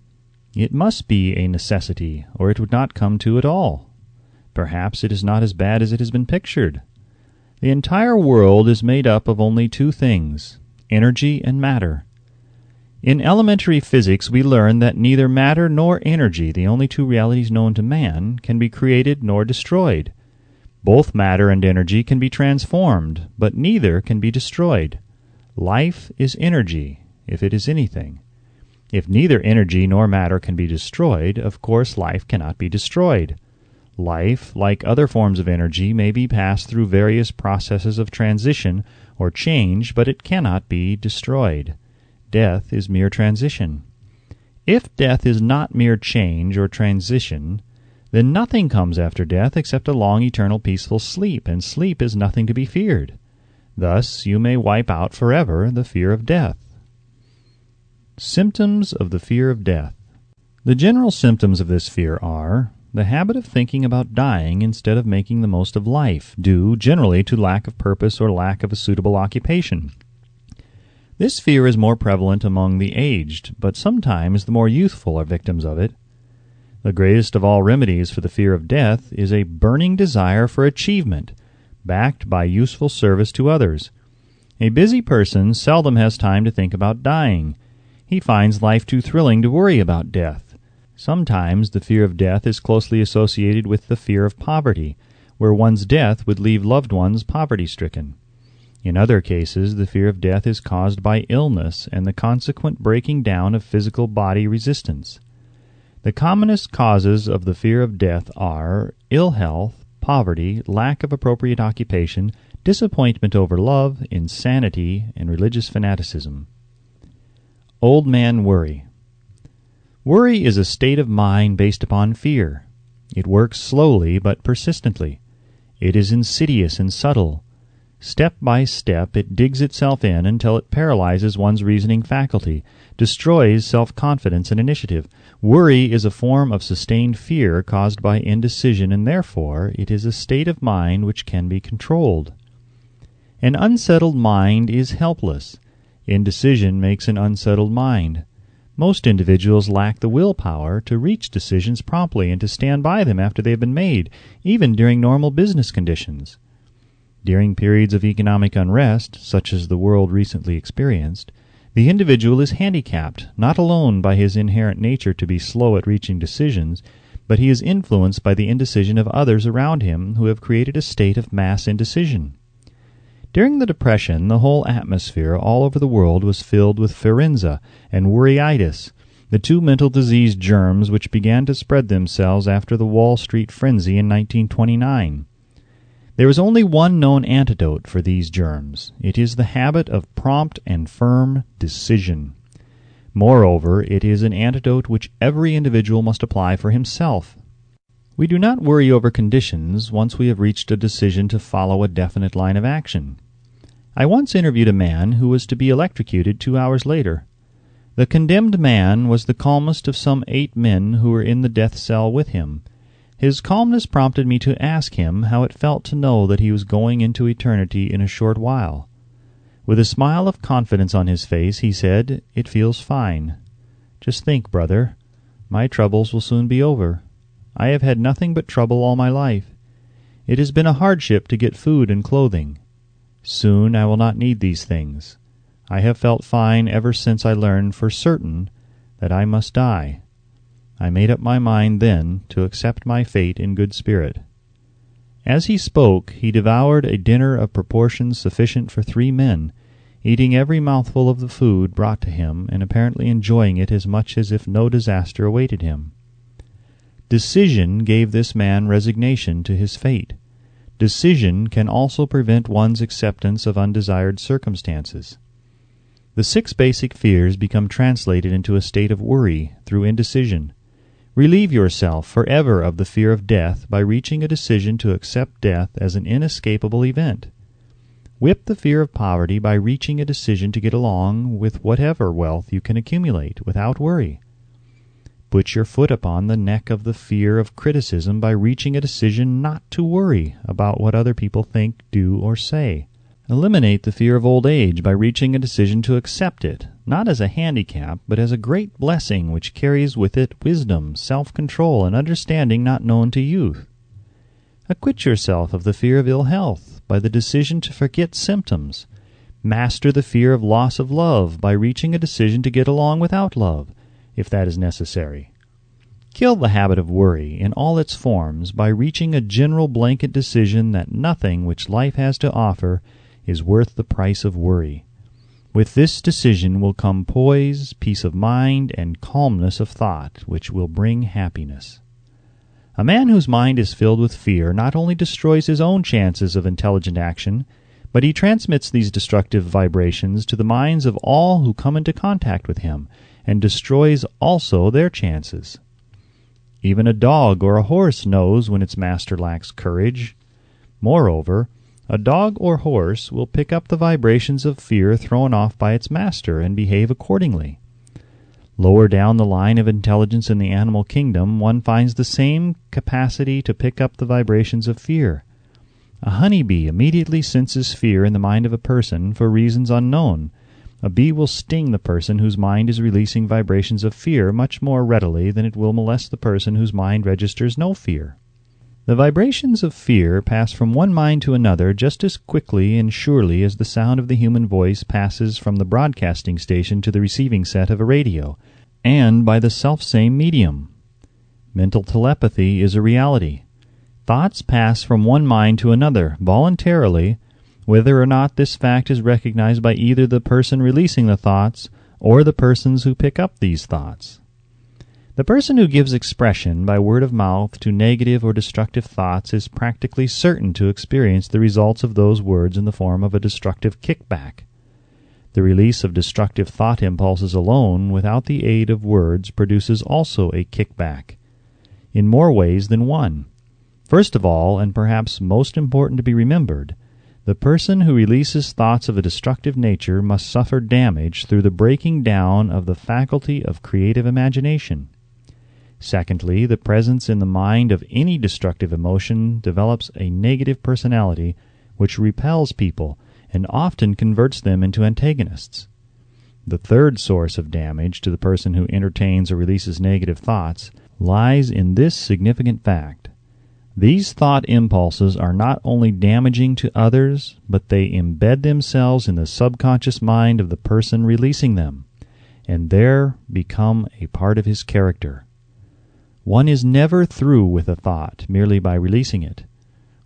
It must be a necessity, or it would not come to at all. Perhaps it is not as bad as it has been pictured. The entire world is made up of only two things, energy and matter. In elementary physics, we learn that neither matter nor energy, the only two realities known to man, can be created nor destroyed. Both matter and energy can be transformed, but neither can be destroyed. Life is energy, if it is anything. If neither energy nor matter can be destroyed, of course life cannot be destroyed. Life, like other forms of energy, may be passed through various processes of transition or change, but it cannot be destroyed. Death is mere transition. If death is not mere change or transition, then nothing comes after death except a long, eternal, peaceful sleep, and sleep is nothing to be feared. Thus you may wipe out forever the fear of death. Symptoms of the fear of death. The general symptoms of this fear are the habit of thinking about dying instead of making the most of life, due generally to lack of purpose or lack of a suitable occupation. This fear is more prevalent among the aged, but sometimes the more youthful are victims of it. The greatest of all remedies for the fear of death is a burning desire for achievement, backed by useful service to others. A busy person seldom has time to think about dying. He finds life too thrilling to worry about death. Sometimes the fear of death is closely associated with the fear of poverty, where one's death would leave loved ones poverty-stricken. In other cases, the fear of death is caused by illness and the consequent breaking down of physical body resistance. The commonest causes of the fear of death are ill health, poverty, lack of appropriate occupation, disappointment over love, insanity, and religious fanaticism. Old man worry. Worry is a state of mind based upon fear. It works slowly but persistently. It is insidious and subtle. Step by step, it digs itself in until it paralyzes one's reasoning faculty, destroys self-confidence and initiative. Worry is a form of sustained fear caused by indecision, and therefore it is a state of mind which can be controlled. An unsettled mind is helpless. Indecision makes an unsettled mind. Most individuals lack the willpower to reach decisions promptly and to stand by them after they have been made, even during normal business conditions. During periods of economic unrest, such as the world recently experienced, the individual is handicapped, not alone by his inherent nature to be slow at reaching decisions, but he is influenced by the indecision of others around him who have created a state of mass indecision. During the Depression, the whole atmosphere all over the world was filled with pharynxa and worryitis, the two mental disease germs which began to spread themselves after the Wall Street frenzy in 1929. There is only one known antidote for these germs. It is the habit of prompt and firm decision. Moreover, it is an antidote which every individual must apply for himself. We do not worry over conditions once we have reached a decision to follow a definite line of action. I once interviewed a man who was to be electrocuted 2 hours later. The condemned man was the calmest of some 8 men who were in the death cell with him. His calmness prompted me to ask him how it felt to know that he was going into eternity in a short while. With a smile of confidence on his face, he said, "It feels fine. Just think, brother, my troubles will soon be over. I have had nothing but trouble all my life. It has been a hardship to get food and clothing. Soon I will not need these things. I have felt fine ever since I learned for certain that I must die. I made up my mind then to accept my fate in good spirit." As he spoke, he devoured a dinner of proportions sufficient for 3 men, eating every mouthful of the food brought to him, and apparently enjoying it as much as if no disaster awaited him. Decision gave this man resignation to his fate. Decision can also prevent one's acceptance of undesired circumstances. The 6 basic fears become translated into a state of worry through indecision. Relieve yourself forever of the fear of death by reaching a decision to accept death as an inescapable event. Whip the fear of poverty by reaching a decision to get along with whatever wealth you can accumulate without worry. Put your foot upon the neck of the fear of criticism by reaching a decision not to worry about what other people think, do, or say. Eliminate the fear of old age by reaching a decision to accept it, not as a handicap, but as a great blessing which carries with it wisdom, self-control, and understanding not known to youth. Acquit yourself of the fear of ill health by the decision to forget symptoms. Master the fear of loss of love by reaching a decision to get along without love, if that is necessary. Kill the habit of worry in all its forms by reaching a general blanket decision that nothing which life has to offer is worth the price of worry. With this decision will come poise, peace of mind, and calmness of thought, which will bring happiness. A man whose mind is filled with fear not only destroys his own chances of intelligent action, but he transmits these destructive vibrations to the minds of all who come into contact with him, and destroys also their chances. Even a dog or a horse knows when its master lacks courage. Moreover, a dog or horse will pick up the vibrations of fear thrown off by its master and behave accordingly. Lower down the line of intelligence in the animal kingdom, one finds the same capacity to pick up the vibrations of fear. A honeybee immediately senses fear in the mind of a person for reasons unknown. A bee will sting the person whose mind is releasing vibrations of fear much more readily than it will molest the person whose mind registers no fear. The vibrations of fear pass from one mind to another just as quickly and surely as the sound of the human voice passes from the broadcasting station to the receiving set of a radio, and by the selfsame medium. Mental telepathy is a reality. Thoughts pass from one mind to another voluntarily, whether or not this fact is recognized by either the person releasing the thoughts or the persons who pick up these thoughts. The person who gives expression by word of mouth to negative or destructive thoughts is practically certain to experience the results of those words in the form of a destructive kickback. The release of destructive thought impulses alone, without the aid of words, produces also a kickback, in more ways than one. First of all, and perhaps most important to be remembered, the person who releases thoughts of a destructive nature must suffer damage through the breaking down of the faculty of creative imagination. Secondly, the presence in the mind of any destructive emotion develops a negative personality which repels people and often converts them into antagonists. The third source of damage to the person who entertains or releases negative thoughts lies in this significant fact. These thought impulses are not only damaging to others, but they embed themselves in the subconscious mind of the person releasing them, and there become a part of his character. One is never through with a thought merely by releasing it.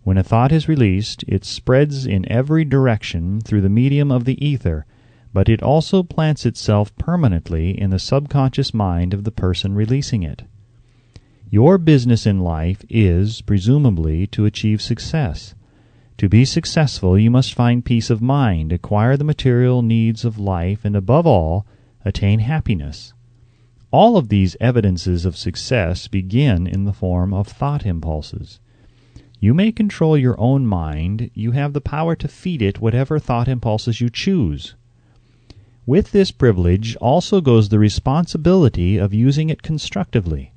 When a thought is released, it spreads in every direction through the medium of the ether, but it also plants itself permanently in the subconscious mind of the person releasing it. Your business in life is, presumably, to achieve success. To be successful, you must find peace of mind, acquire the material needs of life, and above all, attain happiness. All of these evidences of success begin in the form of thought impulses. You may control your own mind. You have the power to feed it whatever thought impulses you choose. With this privilege also goes the responsibility of using it constructively.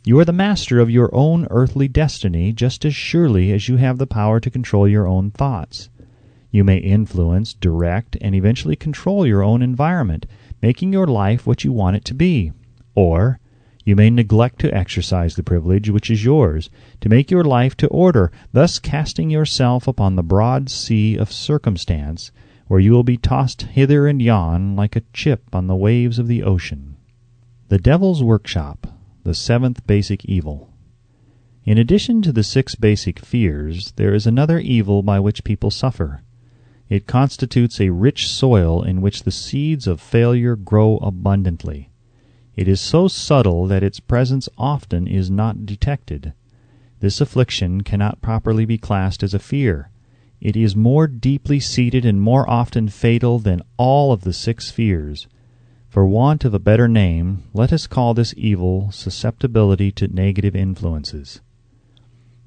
You are the master of your own earthly destiny just as surely as you have the power to control your own thoughts. You may influence, direct, and eventually control your own environment, making your life what you want it to be. Or you may neglect to exercise the privilege which is yours, to make your life to order, thus casting yourself upon the broad sea of circumstance, where you will be tossed hither and yon like a chip on the waves of the ocean. The Devil's Workshop, the 7th basic evil. In addition to the 6 basic fears, there is another evil by which people suffer. It constitutes a rich soil in which the seeds of failure grow abundantly. It is so subtle that its presence often is not detected. This affliction cannot properly be classed as a fear. It is more deeply seated and more often fatal than all of the 6 fears. For want of a better name, let us call this evil susceptibility to negative influences.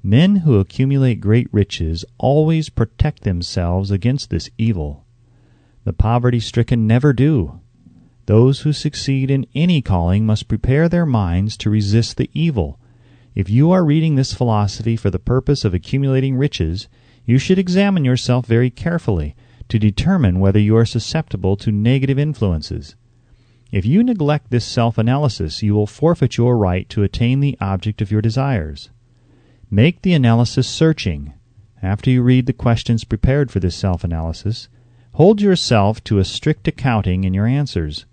Men who accumulate great riches always protect themselves against this evil. The poverty-stricken never do. Those who succeed in any calling must prepare their minds to resist the evil. If you are reading this philosophy for the purpose of accumulating riches, you should examine yourself very carefully to determine whether you are susceptible to negative influences. If you neglect this self-analysis, you will forfeit your right to attain the object of your desires. Make the analysis searching. After you read the questions prepared for this self-analysis, hold yourself to a strict accounting in your answers.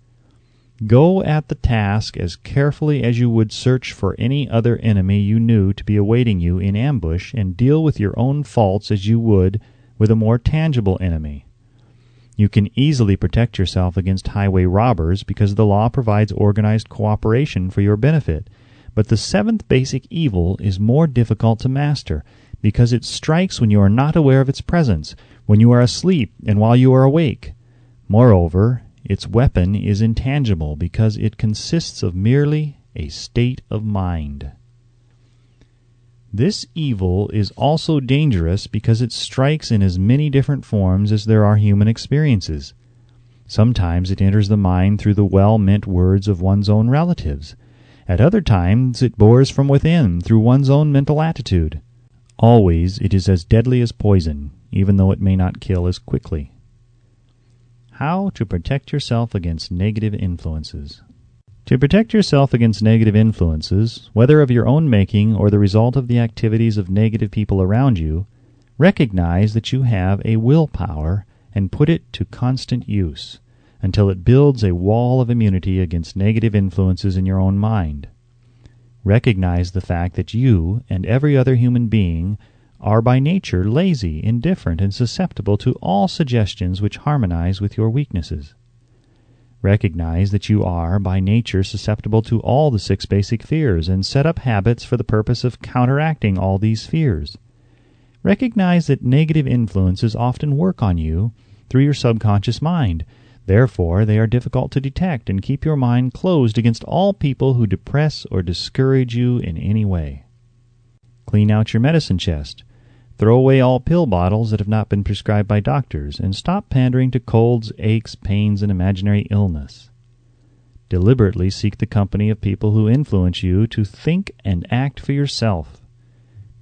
Go at the task as carefully as you would search for any other enemy you knew to be awaiting you in ambush, and deal with your own faults as you would with a more tangible enemy. You can easily protect yourself against highway robbers because the law provides organized cooperation for your benefit. But the 7th basic evil is more difficult to master because it strikes when you are not aware of its presence, when you are asleep and while you are awake. Moreover, its weapon is intangible because it consists of merely a state of mind. This evil is also dangerous because it strikes in as many different forms as there are human experiences. Sometimes it enters the mind through the well-meant words of one's own relatives. At other times it bores from within through one's own mental attitude. Always it is as deadly as poison, even though it may not kill as quickly. How to protect yourself against negative influences. To protect yourself against negative influences, whether of your own making or the result of the activities of negative people around you, recognize that you have a willpower and put it to constant use until it builds a wall of immunity against negative influences in your own mind. Recognize the fact that you and every other human being are by nature lazy, indifferent, and susceptible to all suggestions which harmonize with your weaknesses. Recognize that you are, by nature, susceptible to all the 6 basic fears, and set up habits for the purpose of counteracting all these fears. Recognize that negative influences often work on you through your subconscious mind. Therefore, they are difficult to detect, and keep your mind closed against all people who depress or discourage you in any way. Clean out your medicine chest. Throw away all pill bottles that have not been prescribed by doctors, and stop pandering to colds, aches, pains, and imaginary illness. Deliberately seek the company of people who influence you to think and act for yourself.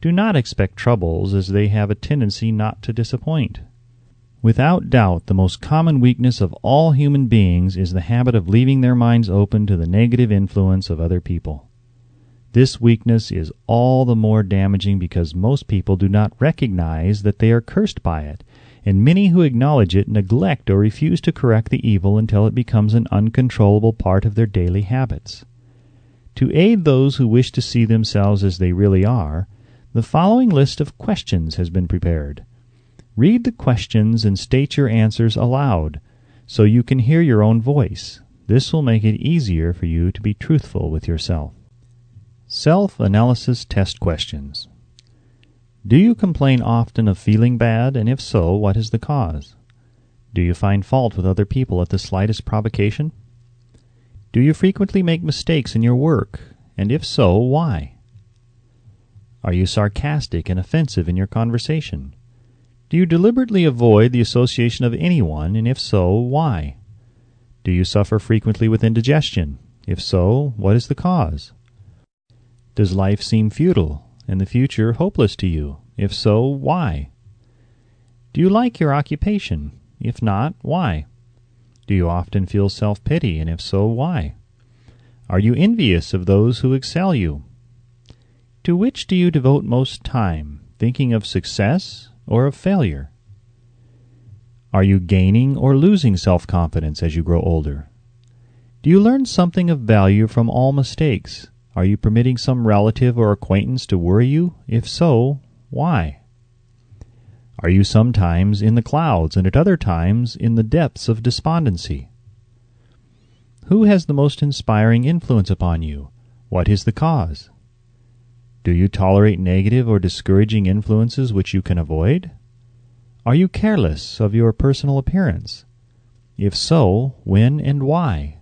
Do not expect troubles, as they have a tendency not to disappoint. Without doubt, the most common weakness of all human beings is the habit of leaving their minds open to the negative influence of other people. This weakness is all the more damaging because most people do not recognize that they are cursed by it, and many who acknowledge it neglect or refuse to correct the evil until it becomes an uncontrollable part of their daily habits. To aid those who wish to see themselves as they really are, the following list of questions has been prepared. Read the questions and state your answers aloud, so you can hear your own voice. This will make it easier for you to be truthful with yourself. Self-analysis test questions. Do you complain often of feeling bad, and if so, what is the cause? Do you find fault with other people at the slightest provocation? Do you frequently make mistakes in your work, and if so, why? Are you sarcastic and offensive in your conversation? Do you deliberately avoid the association of anyone, and if so, why? Do you suffer frequently with indigestion? If so, what is the cause? Does life seem futile and the future hopeless to you? If so, why? Do you like your occupation? If not, why? Do you often feel self-pity, and if so, why? Are you envious of those who excel you? To which do you devote most time, thinking of success or of failure? Are you gaining or losing self-confidence as you grow older? Do you learn something of value from all mistakes? Are you permitting some relative or acquaintance to worry you? If so, why? Are you sometimes in the clouds and at other times in the depths of despondency? Who has the most inspiring influence upon you? What is the cause? Do you tolerate negative or discouraging influences which you can avoid? Are you careless of your personal appearance? If so, when and why?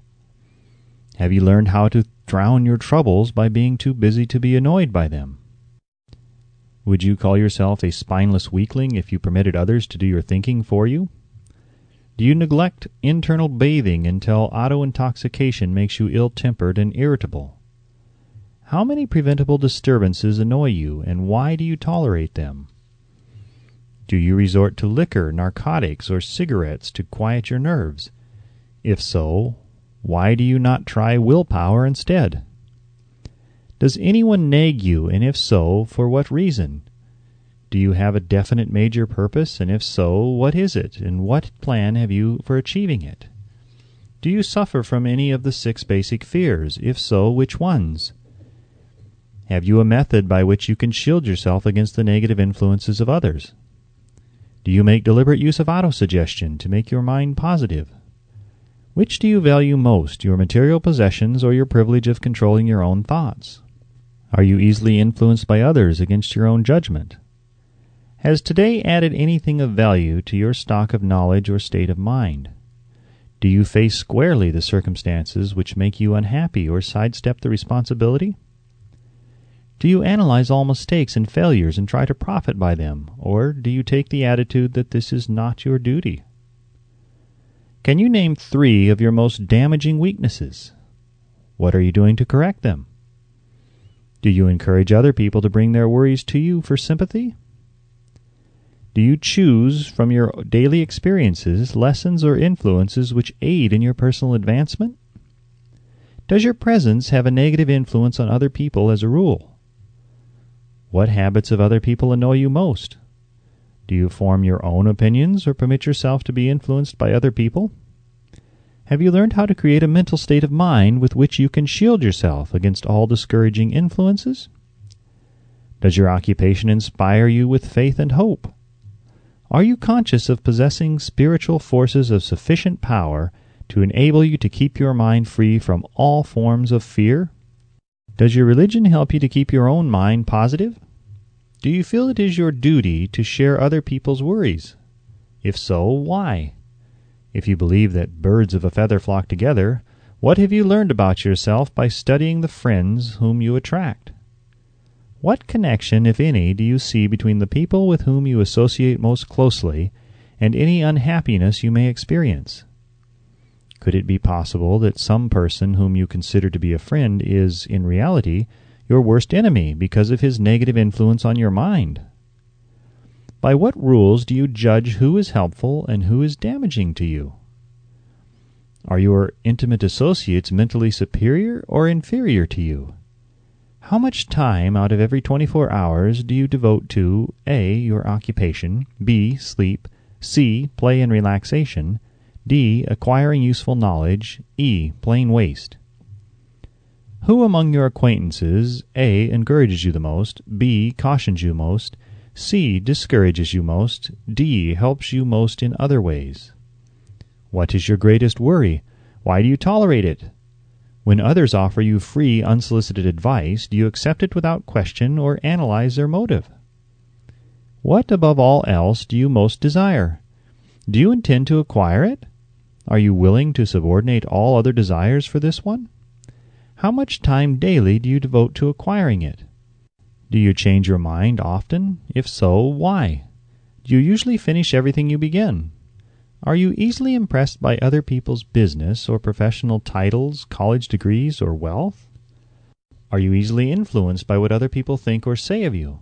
Have you learned how to drown your troubles by being too busy to be annoyed by them? Would you call yourself a spineless weakling if you permitted others to do your thinking for you? Do you neglect internal bathing until auto-intoxication makes you ill-tempered and irritable? How many preventable disturbances annoy you, and why do you tolerate them? Do you resort to liquor, narcotics, or cigarettes to quiet your nerves? If so, why do you not try willpower instead? Does anyone nag you, and if so, for what reason? Do you have a definite major purpose, and if so, what is it, and what plan have you for achieving it? Do you suffer from any of the 6 basic fears? If so, which ones? Have you a method by which you can shield yourself against the negative influences of others? Do you make deliberate use of autosuggestion to make your mind positive? Which do you value most, your material possessions or your privilege of controlling your own thoughts? Are you easily influenced by others against your own judgment? Has today added anything of value to your stock of knowledge or state of mind? Do you face squarely the circumstances which make you unhappy or sidestep the responsibility? Do you analyze all mistakes and failures and try to profit by them, or do you take the attitude that this is not your duty? Can you name 3 of your most damaging weaknesses? What are you doing to correct them? Do you encourage other people to bring their worries to you for sympathy? Do you choose from your daily experiences lessons or influences which aid in your personal advancement? Does your presence have a negative influence on other people as a rule? What habits of other people annoy you most? Do you form your own opinions or permit yourself to be influenced by other people? Have you learned how to create a mental state of mind with which you can shield yourself against all discouraging influences? Does your occupation inspire you with faith and hope? Are you conscious of possessing spiritual forces of sufficient power to enable you to keep your mind free from all forms of fear? Does your religion help you to keep your own mind positive? Do you feel it is your duty to share other people's worries? If so, why? If you believe that birds of a feather flock together, what have you learned about yourself by studying the friends whom you attract? What connection, if any, do you see between the people with whom you associate most closely and any unhappiness you may experience? Could it be possible that some person whom you consider to be a friend is, in reality, your worst enemy because of his negative influence on your mind? By what rules do you judge who is helpful and who is damaging to you? Are your intimate associates mentally superior or inferior to you? How much time out of every 24 hours do you devote to A. your occupation, B. sleep, C. play and relaxation, D. acquiring useful knowledge, E. plain waste? Who among your acquaintances A. encourages you the most, B. cautions you most, C. discourages you most, D. helps you most in other ways? What is your greatest worry? Why do you tolerate it? When others offer you free, unsolicited advice, do you accept it without question or analyze their motive? What, above all else, do you most desire? Do you intend to acquire it? Are you willing to subordinate all other desires for this one? How much time daily do you devote to acquiring it? Do you change your mind often? If so, why? Do you usually finish everything you begin? Are you easily impressed by other people's business or professional titles, college degrees, or wealth? Are you easily influenced by what other people think or say of you?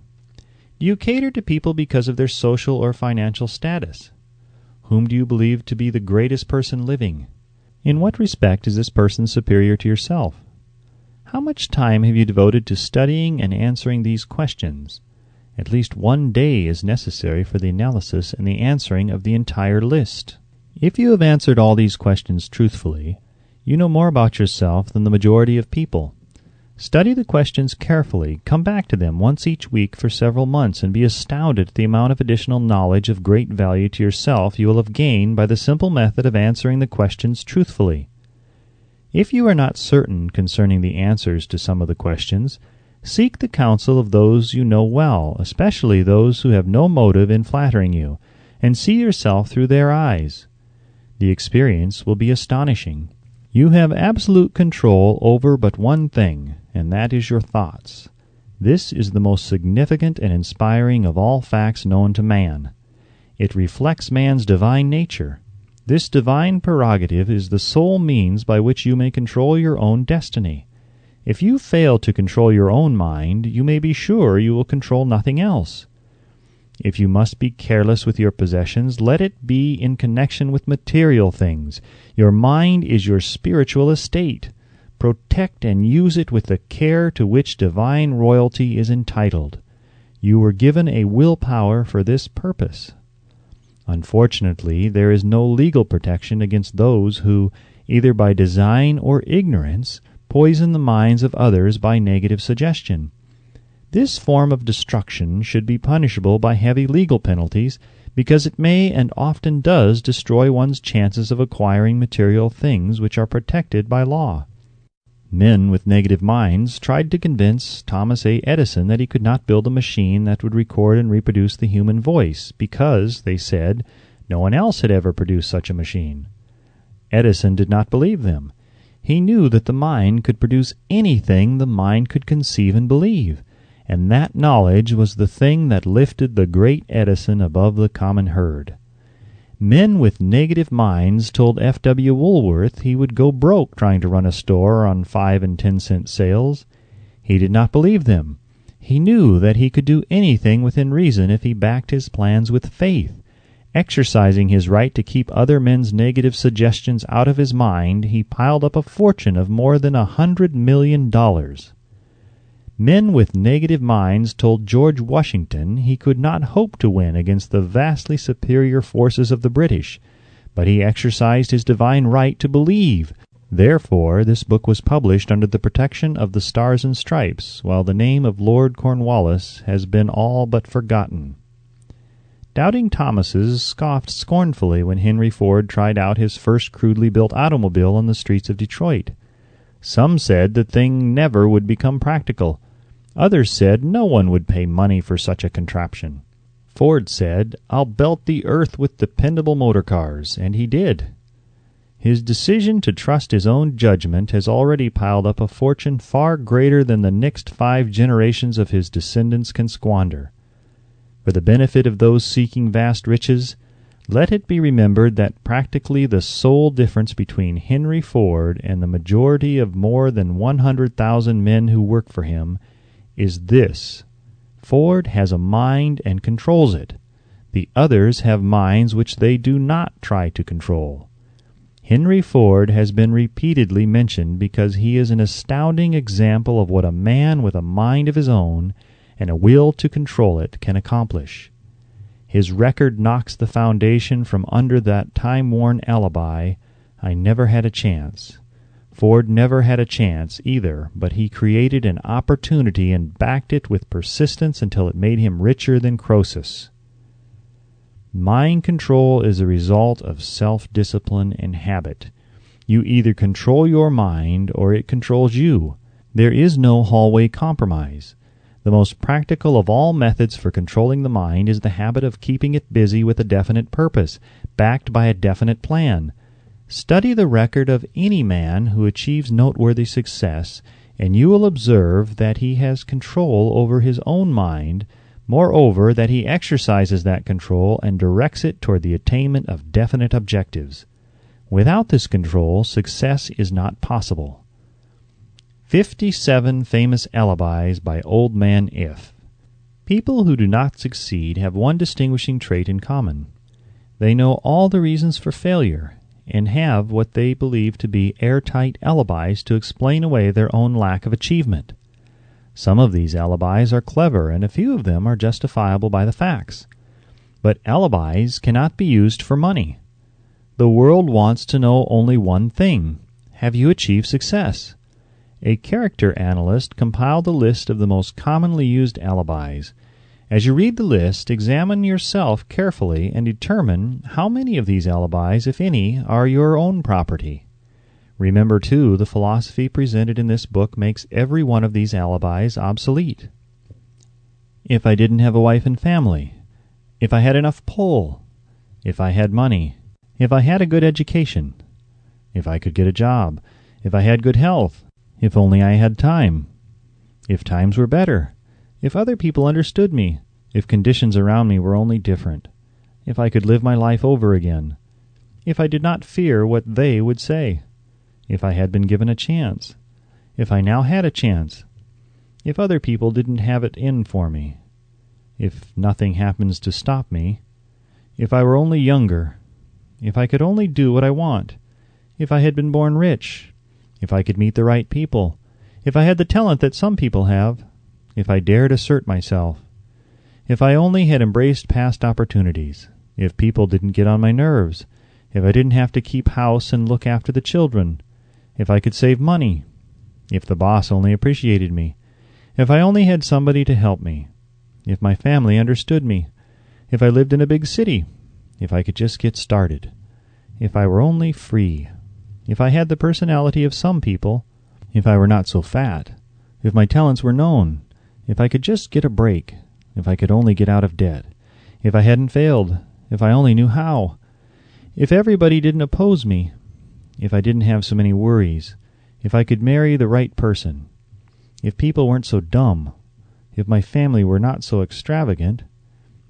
Do you cater to people because of their social or financial status? Whom do you believe to be the greatest person living? In what respect is this person superior to yourself? How much time have you devoted to studying and answering these questions? At least one day is necessary for the analysis and the answering of the entire list. If you have answered all these questions truthfully, you know more about yourself than the majority of people. Study the questions carefully, come back to them once each week for several months, and be astounded at the amount of additional knowledge of great value to yourself you will have gained by the simple method of answering the questions truthfully. If you are not certain concerning the answers to some of the questions, seek the counsel of those you know well, especially those who have no motive in flattering you, and see yourself through their eyes. The experience will be astonishing. You have absolute control over but one thing, and that is your thoughts. This is the most significant and inspiring of all facts known to man. It reflects man's divine nature. This divine prerogative is the sole means by which you may control your own destiny. If you fail to control your own mind, you may be sure you will control nothing else. If you must be careless with your possessions, let it be in connection with material things. Your mind is your spiritual estate. Protect and use it with the care to which divine royalty is entitled. You were given a willpower for this purpose. Unfortunately, there is no legal protection against those who, either by design or ignorance, poison the minds of others by negative suggestion. This form of destruction should be punishable by heavy legal penalties, because it may and often does destroy one's chances of acquiring material things which are protected by law. Men with negative minds tried to convince Thomas A. Edison that he could not build a machine that would record and reproduce the human voice because, they said, no one else had ever produced such a machine. Edison did not believe them. He knew that the mind could produce anything the mind could conceive and believe, and that knowledge was the thing that lifted the great Edison above the common herd. Men with negative minds told F.W. Woolworth he would go broke trying to run a store on 5 and 10 cent sales. He did not believe them. He knew that he could do anything within reason if he backed his plans with faith. Exercising his right to keep other men's negative suggestions out of his mind, he piled up a fortune of more than $100 million. Men with negative minds told George Washington he could not hope to win against the vastly superior forces of the British, but he exercised his divine right to believe. Therefore, this book was published under the protection of the Stars and Stripes, while the name of Lord Cornwallis has been all but forgotten. Doubting Thomases scoffed scornfully when Henry Ford tried out his first crudely built automobile on the streets of Detroit. Some said the thing never would become practical. Others said no one would pay money for such a contraption. Ford said, "I'll belt the earth with dependable motor cars," and he did. His decision to trust his own judgment has already piled up a fortune far greater than the next 5 generations of his descendants can squander. For the benefit of those seeking vast riches, let it be remembered that practically the sole difference between Henry Ford and the majority of more than 100,000 men who work for him is this: Ford has a mind and controls it. The others have minds which they do not try to control. Henry Ford has been repeatedly mentioned because he is an astounding example of what a man with a mind of his own and a will to control it can accomplish. His record knocks the foundation from under that time-worn alibi, "I never had a chance." Ford never had a chance either, but he created an opportunity and backed it with persistence until it made him richer than Croesus. Mind control is a result of self-discipline and habit. You either control your mind or it controls you. There is no hallway compromise. The most practical of all methods for controlling the mind is the habit of keeping it busy with a definite purpose, backed by a definite plan. Study the record of any man who achieves noteworthy success, and you will observe that he has control over his own mind, moreover that he exercises that control and directs it toward the attainment of definite objectives. Without this control, success is not possible. 57 Famous Alibis by Old Man If. People who do not succeed have one distinguishing trait in common. They know all the reasons for failure, and have what they believe to be airtight alibis to explain away their own lack of achievement. Some of these alibis are clever, and a few of them are justifiable by the facts. But alibis cannot be used for money. The world wants to know only one thing: have you achieved success? A character analyst compiled a list of the most commonly used alibis. As you read the list, examine yourself carefully and determine how many of these alibis, if any, are your own property. Remember, too, the philosophy presented in this book makes every one of these alibis obsolete. If I didn't have a wife and family, if I had enough pull, if I had money, if I had a good education, if I could get a job, if I had good health, if only I had time, if times were better, if other people understood me, if conditions around me were only different, if I could live my life over again, if I did not fear what they would say, if I had been given a chance, if I now had a chance, if other people didn't have it in for me, if nothing happens to stop me, if I were only younger, if I could only do what I want, if I had been born rich, if I could meet the right people, if I had the talent that some people have, if I dared assert myself, if I only had embraced past opportunities, if people didn't get on my nerves, if I didn't have to keep house and look after the children, if I could save money, if the boss only appreciated me, if I only had somebody to help me, if my family understood me, if I lived in a big city, if I could just get started, if I were only free, if I had the personality of some people, if I were not so fat, if my talents were known, if I could just get a break, if I could only get out of debt, if I hadn't failed, if I only knew how, if everybody didn't oppose me, if I didn't have so many worries, if I could marry the right person, if people weren't so dumb, if my family were not so extravagant,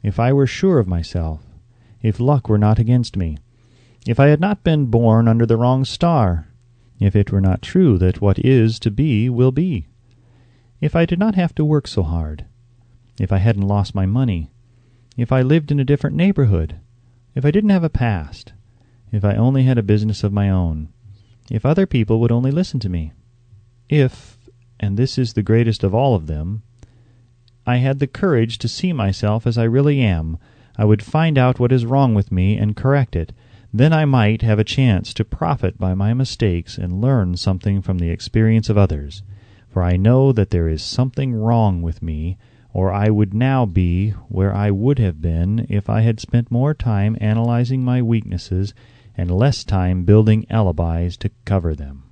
if I were sure of myself, if luck were not against me, if I had not been born under the wrong star, if it were not true that what is to be will be, if I did not have to work so hard, if I hadn't lost my money, if I lived in a different neighborhood, if I didn't have a past, if I only had a business of my own, if other people would only listen to me, if, and this is the greatest of all of them, I had the courage to see myself as I really am, I would find out what is wrong with me and correct it. Then I might have a chance to profit by my mistakes and learn something from the experience of others. For I know that there is something wrong with me, or I would now be where I would have been if I had spent more time analyzing my weaknesses and less time building alibis to cover them.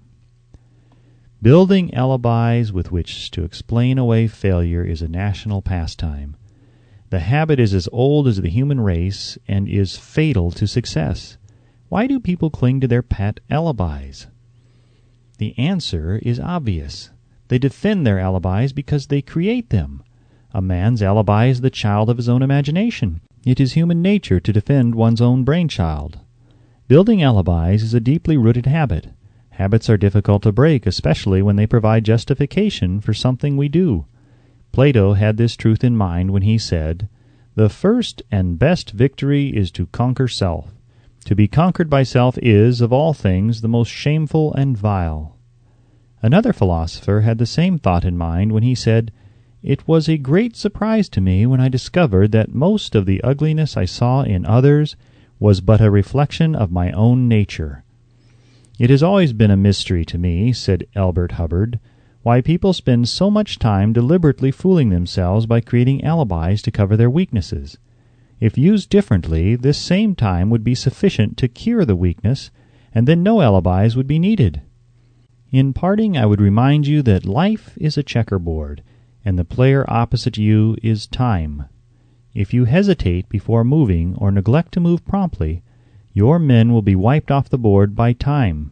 Building alibis with which to explain away failure is a national pastime. The habit is as old as the human race and is fatal to success. Why do people cling to their pet alibis? The answer is obvious. They defend their alibis because they create them. A man's alibi is the child of his own imagination. It is human nature to defend one's own brainchild. Building alibis is a deeply rooted habit. Habits are difficult to break, especially when they provide justification for something we do. Plato had this truth in mind when he said, "The first and best victory is to conquer self. To be conquered by self is, of all things, the most shameful and vile." Another philosopher had the same thought in mind when he said, "It was a great surprise to me when I discovered that most of the ugliness I saw in others was but a reflection of my own nature." "It has always been a mystery to me," said Elbert Hubbard, "why people spend so much time deliberately fooling themselves by creating alibis to cover their weaknesses. If used differently, this same time would be sufficient to cure the weakness, and then no alibis would be needed. In parting, I would remind you that life is a checkerboard, and the player opposite you is time. If you hesitate before moving or neglect to move promptly, your men will be wiped off the board by time.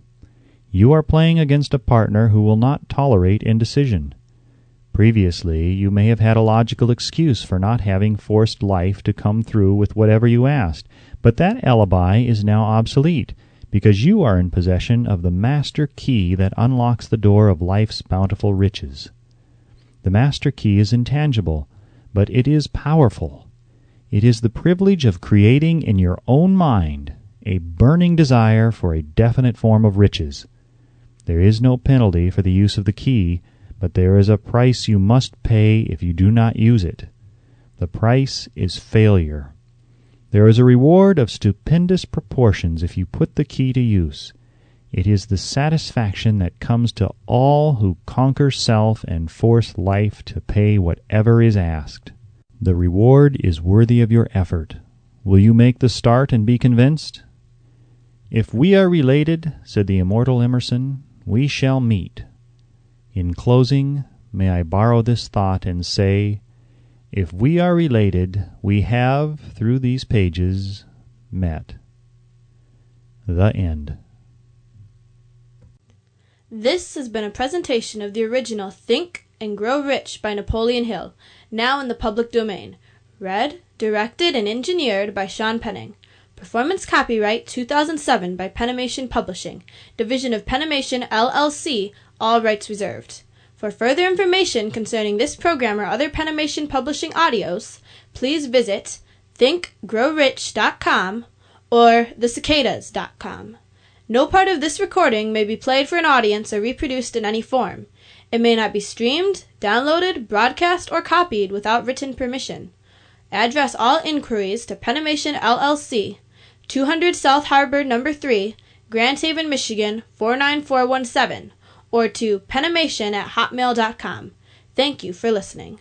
You are playing against a partner who will not tolerate indecision. Previously, you may have had a logical excuse for not having forced life to come through with whatever you asked, but that alibi is now obsolete, because you are in possession of the master key that unlocks the door of life's bountiful riches. The master key is intangible, but it is powerful. It is the privilege of creating in your own mind a burning desire for a definite form of riches. There is no penalty for the use of the key, but there is a price you must pay if you do not use it. The price is failure. There is a reward of stupendous proportions if you put the key to use. It is the satisfaction that comes to all who conquer self and force life to pay whatever is asked. The reward is worthy of your effort. Will you make the start and be convinced? If we are related, said the immortal Emerson, we shall meet. In closing, may I borrow this thought and say, if we are related, we have, through these pages, met. The end. This has been a presentation of the original Think and Grow Rich by Napoleon Hill, now in the public domain. Read, directed, and engineered by Sean Penning. Performance copyright 2007 by Penimation Publishing, Division of Penimation LLC, all rights reserved. For further information concerning this program or other Penimation Publishing audios, please visit thinkgrowrich.com or thecicadas.com. No part of this recording may be played for an audience or reproduced in any form. It may not be streamed, downloaded, broadcast, or copied without written permission. Address all inquiries to Penimation LLC, 200 South Harbor No. 3, Grand Haven, Michigan 49417, or to penimation@hotmail.com. Thank you for listening.